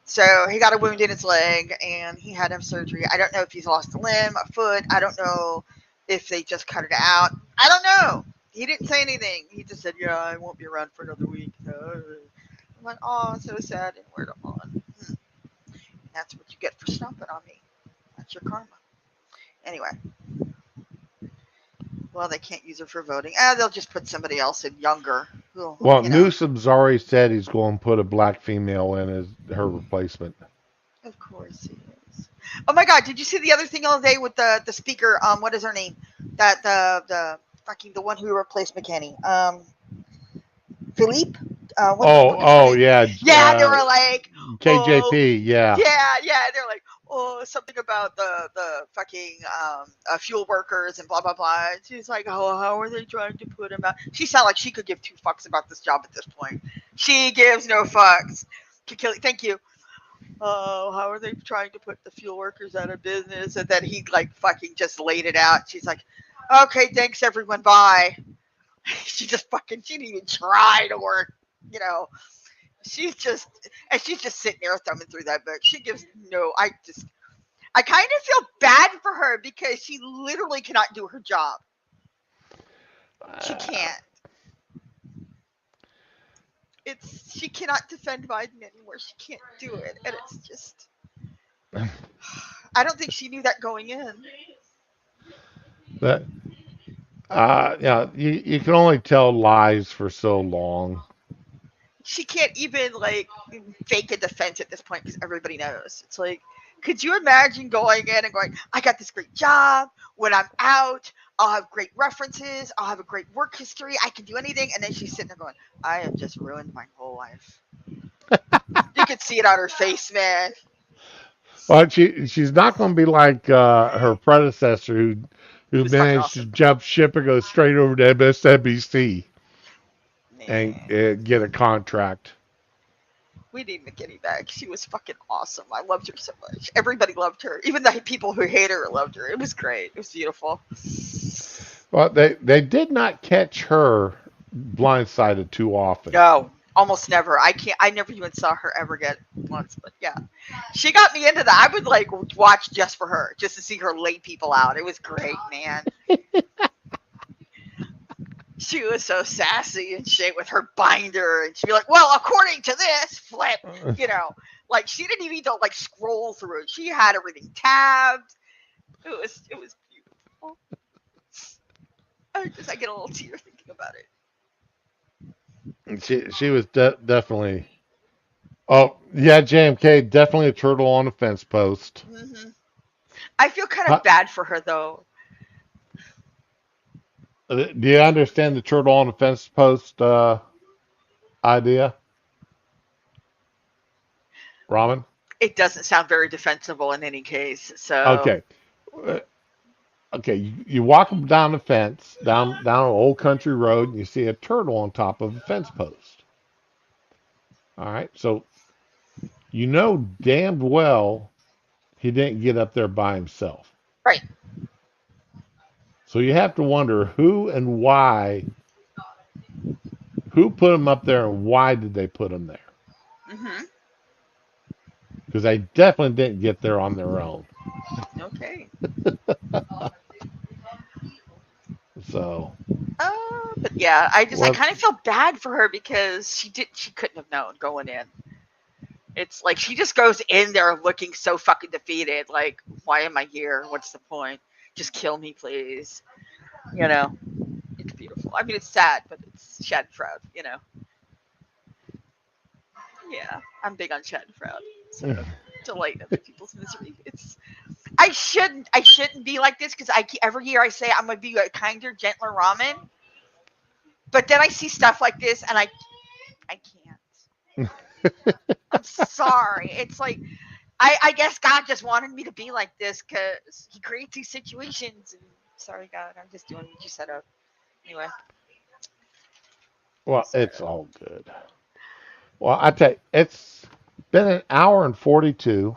So he got a wound in his leg and he had to have surgery. I don't know if he's lost a limb, a foot. I don't know if they just cut it out. I don't know. He didn't say anything. He just said, "Yeah, I won't be around for another week." I'm like, "Oh, so sad," and word him on. That's what you get for stomping on me. That's your karma. Anyway, well, they can't use her for voting. They'll just put somebody else in younger. Who, Well, you know. Newsom's already said he's going to put a black female in as her replacement. Of course he is. Oh my God! Did you see the other thing all day with the speaker? What is her name? That the fucking the one who replaced McKinney. Philippe. What is her Oh name? yeah, Yeah, they were like, oh, KJP. Yeah, yeah. They're like, oh, something about the fucking fuel workers and blah blah blah. And she's like, oh, how are they trying to put him out? She sounded like she could give two fucks about this job at this point. She gives no fucks. Thank you. Oh, how are they trying to put the fuel workers out of business? And then he like fucking just laid it out. She's like, okay, thanks everyone, bye. She didn't even try to work, you know. She's just sitting there thumbing through that book. She gives no, I kind of feel bad for her because she literally cannot do her job. She can't. She cannot defend Biden anymore. She can't do it. And it's just, I don't think she knew that going in. that yeah, you can only tell lies for so long. she can't even like fake a defense at this point because everybody knows. It's like, could you imagine going in and going, I got this great job. When I'm out, I'll have great references. I'll have a great work history. I can do anything. And then she's sitting there going, I have just ruined my whole life. You could see it on her face, man. Well, she's not going to be like her predecessor who was fucking managed awesome. to jump ship and go straight over to MSNBC and Man. get a contract. We need McKinney back. She was fucking awesome. I loved her so much. Everybody loved her. Even the people who hate her loved her. It was great. It was beautiful. Well, they did not catch her blindsided too often. No, almost never. I never even saw her ever get once, but yeah. She got me into that. I would like watch just for her, just to see her lay people out. It was great, man. She was so sassy and shit with her binder, and she'd be like, well, according to this, flip, like she didn't even like scroll through it. She had everything tabbed. It was beautiful. I get a little tear thinking about it. She was definitely. Oh yeah, JMK definitely a turtle on a fence post. Mm-hmm. I feel kind of bad for her though. Do you understand the turtle on the fence post idea, Ramen? It doesn't sound very defensible in any case. So Okay, okay. You walk down the fence, down an old country road, and you see a turtle on top of a fence post. All right, so you know damned well he didn't get up there by himself. Right. So you have to wonder who and why, who put him up there and why did they put him there? Mm-hmm. Because they definitely didn't get there on their own. Okay. So. But yeah, I kind of feel bad for her because she couldn't have known going in. It's like she just goes in there looking so fucking defeated. Like, why am I here? What's the point? Just kill me, please. It's beautiful. I mean, it's sad, but it's Schadenfreude. Yeah, I'm big on Schadenfreude. So delight other people's misery. I shouldn't be like this because every year I say I'm gonna be a kinder, gentler Ramen, but then I see stuff like this and I can't. I'm sorry. It's like I guess God just wanted me to be like this because He creates these situations. And sorry, God, I'm just doing what you set up. Anyway. Well, it's all good. Well, I tell you, it's been an hour and 42,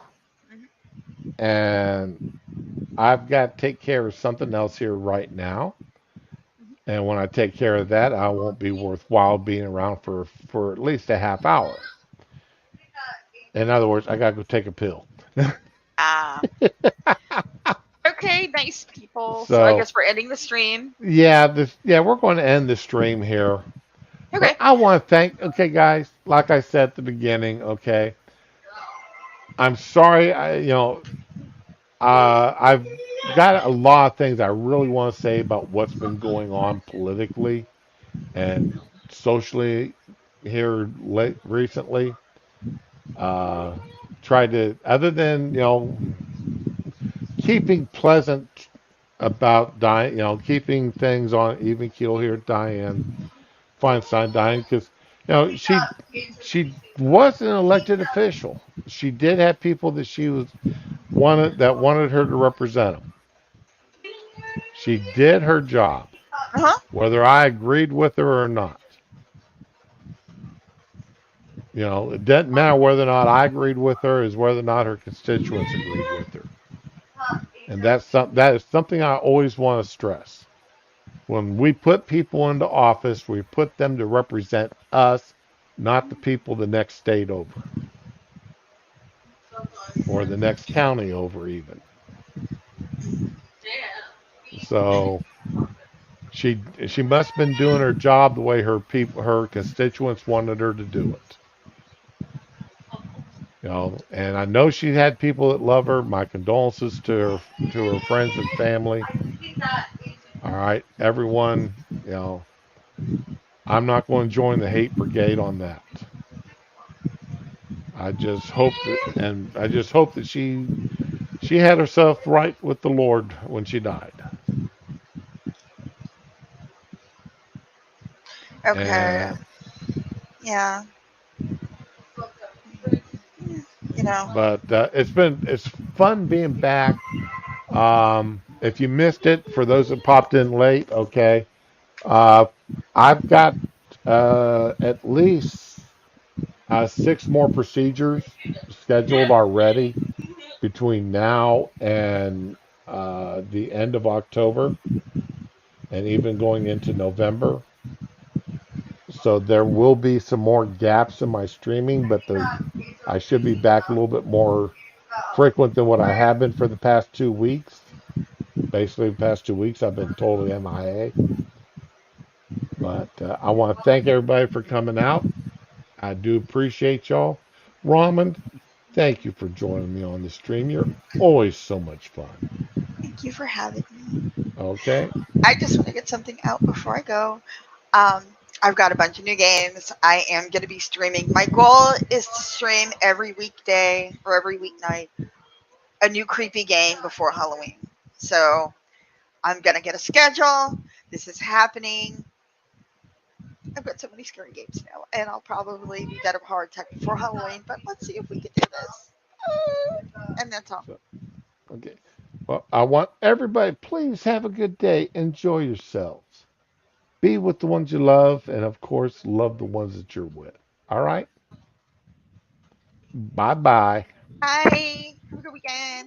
and I've got to take care of something else here right now. And when I take care of that, I won't be worthwhile being around for at least a half hour. In other words, I got to go take a pill. Okay, nice people. So I guess we're ending the stream. Yeah, we're going to end the stream here. Okay. But I want to thank, guys, like I said at the beginning, okay, I'm sorry, I've got a lot of things I really want to say about what's been going on politically and socially here recently. Tried to, other than, keeping pleasant about Diane, keeping things on even keel here, Diane Feinstein dying, because she was an elected official. She did have people that wanted her to represent them. She did her job, whether I agreed with her or not. It doesn't matter whether or not I agreed with her, is whether or not her constituents agreed with her. And that is something I always want to stress. When we put people into office, we put them to represent us, not the people the next state over. Or the next county over even. So she must have been doing her job the way her constituents wanted her to do it. And I know she had people that love her. My condolences to her friends and family. All right, everyone, I'm not going to join the hate brigade on that. I just hope that she had herself right with the Lord when she died. Okay. And Yeah. You know. but it's fun being back. If you missed it, for those that popped in late, okay. Uh, I've got at least 6 more procedures scheduled already between now and the end of October, and even going into November. So there will be some more gaps in my streaming, but I should be back a little bit more frequent than what I have been for the past 2 weeks. Basically, the past 2 weeks I've been totally MIA. But I want to thank everybody for coming out. I do appreciate y'all. Ramen, thank you for joining me on the stream. You're always so much fun. Thank you for having me. Okay? I just want to get something out before I go. Um, I've got a bunch of new games. I am going to be streaming. My goal is to stream every weekday or every weeknight a new creepy game before Halloween. So I'm going to get a schedule. This is happening. I've got so many scary games now, and I'll probably be dead of a heart attack before Halloween, but let's see if we can do this. And that's all. So, okay. Well, I want everybody, please have a good day. Enjoy yourselves. Be with the ones you love, and of course, love the ones that you're with. All right? Bye bye. Bye. Have a good weekend.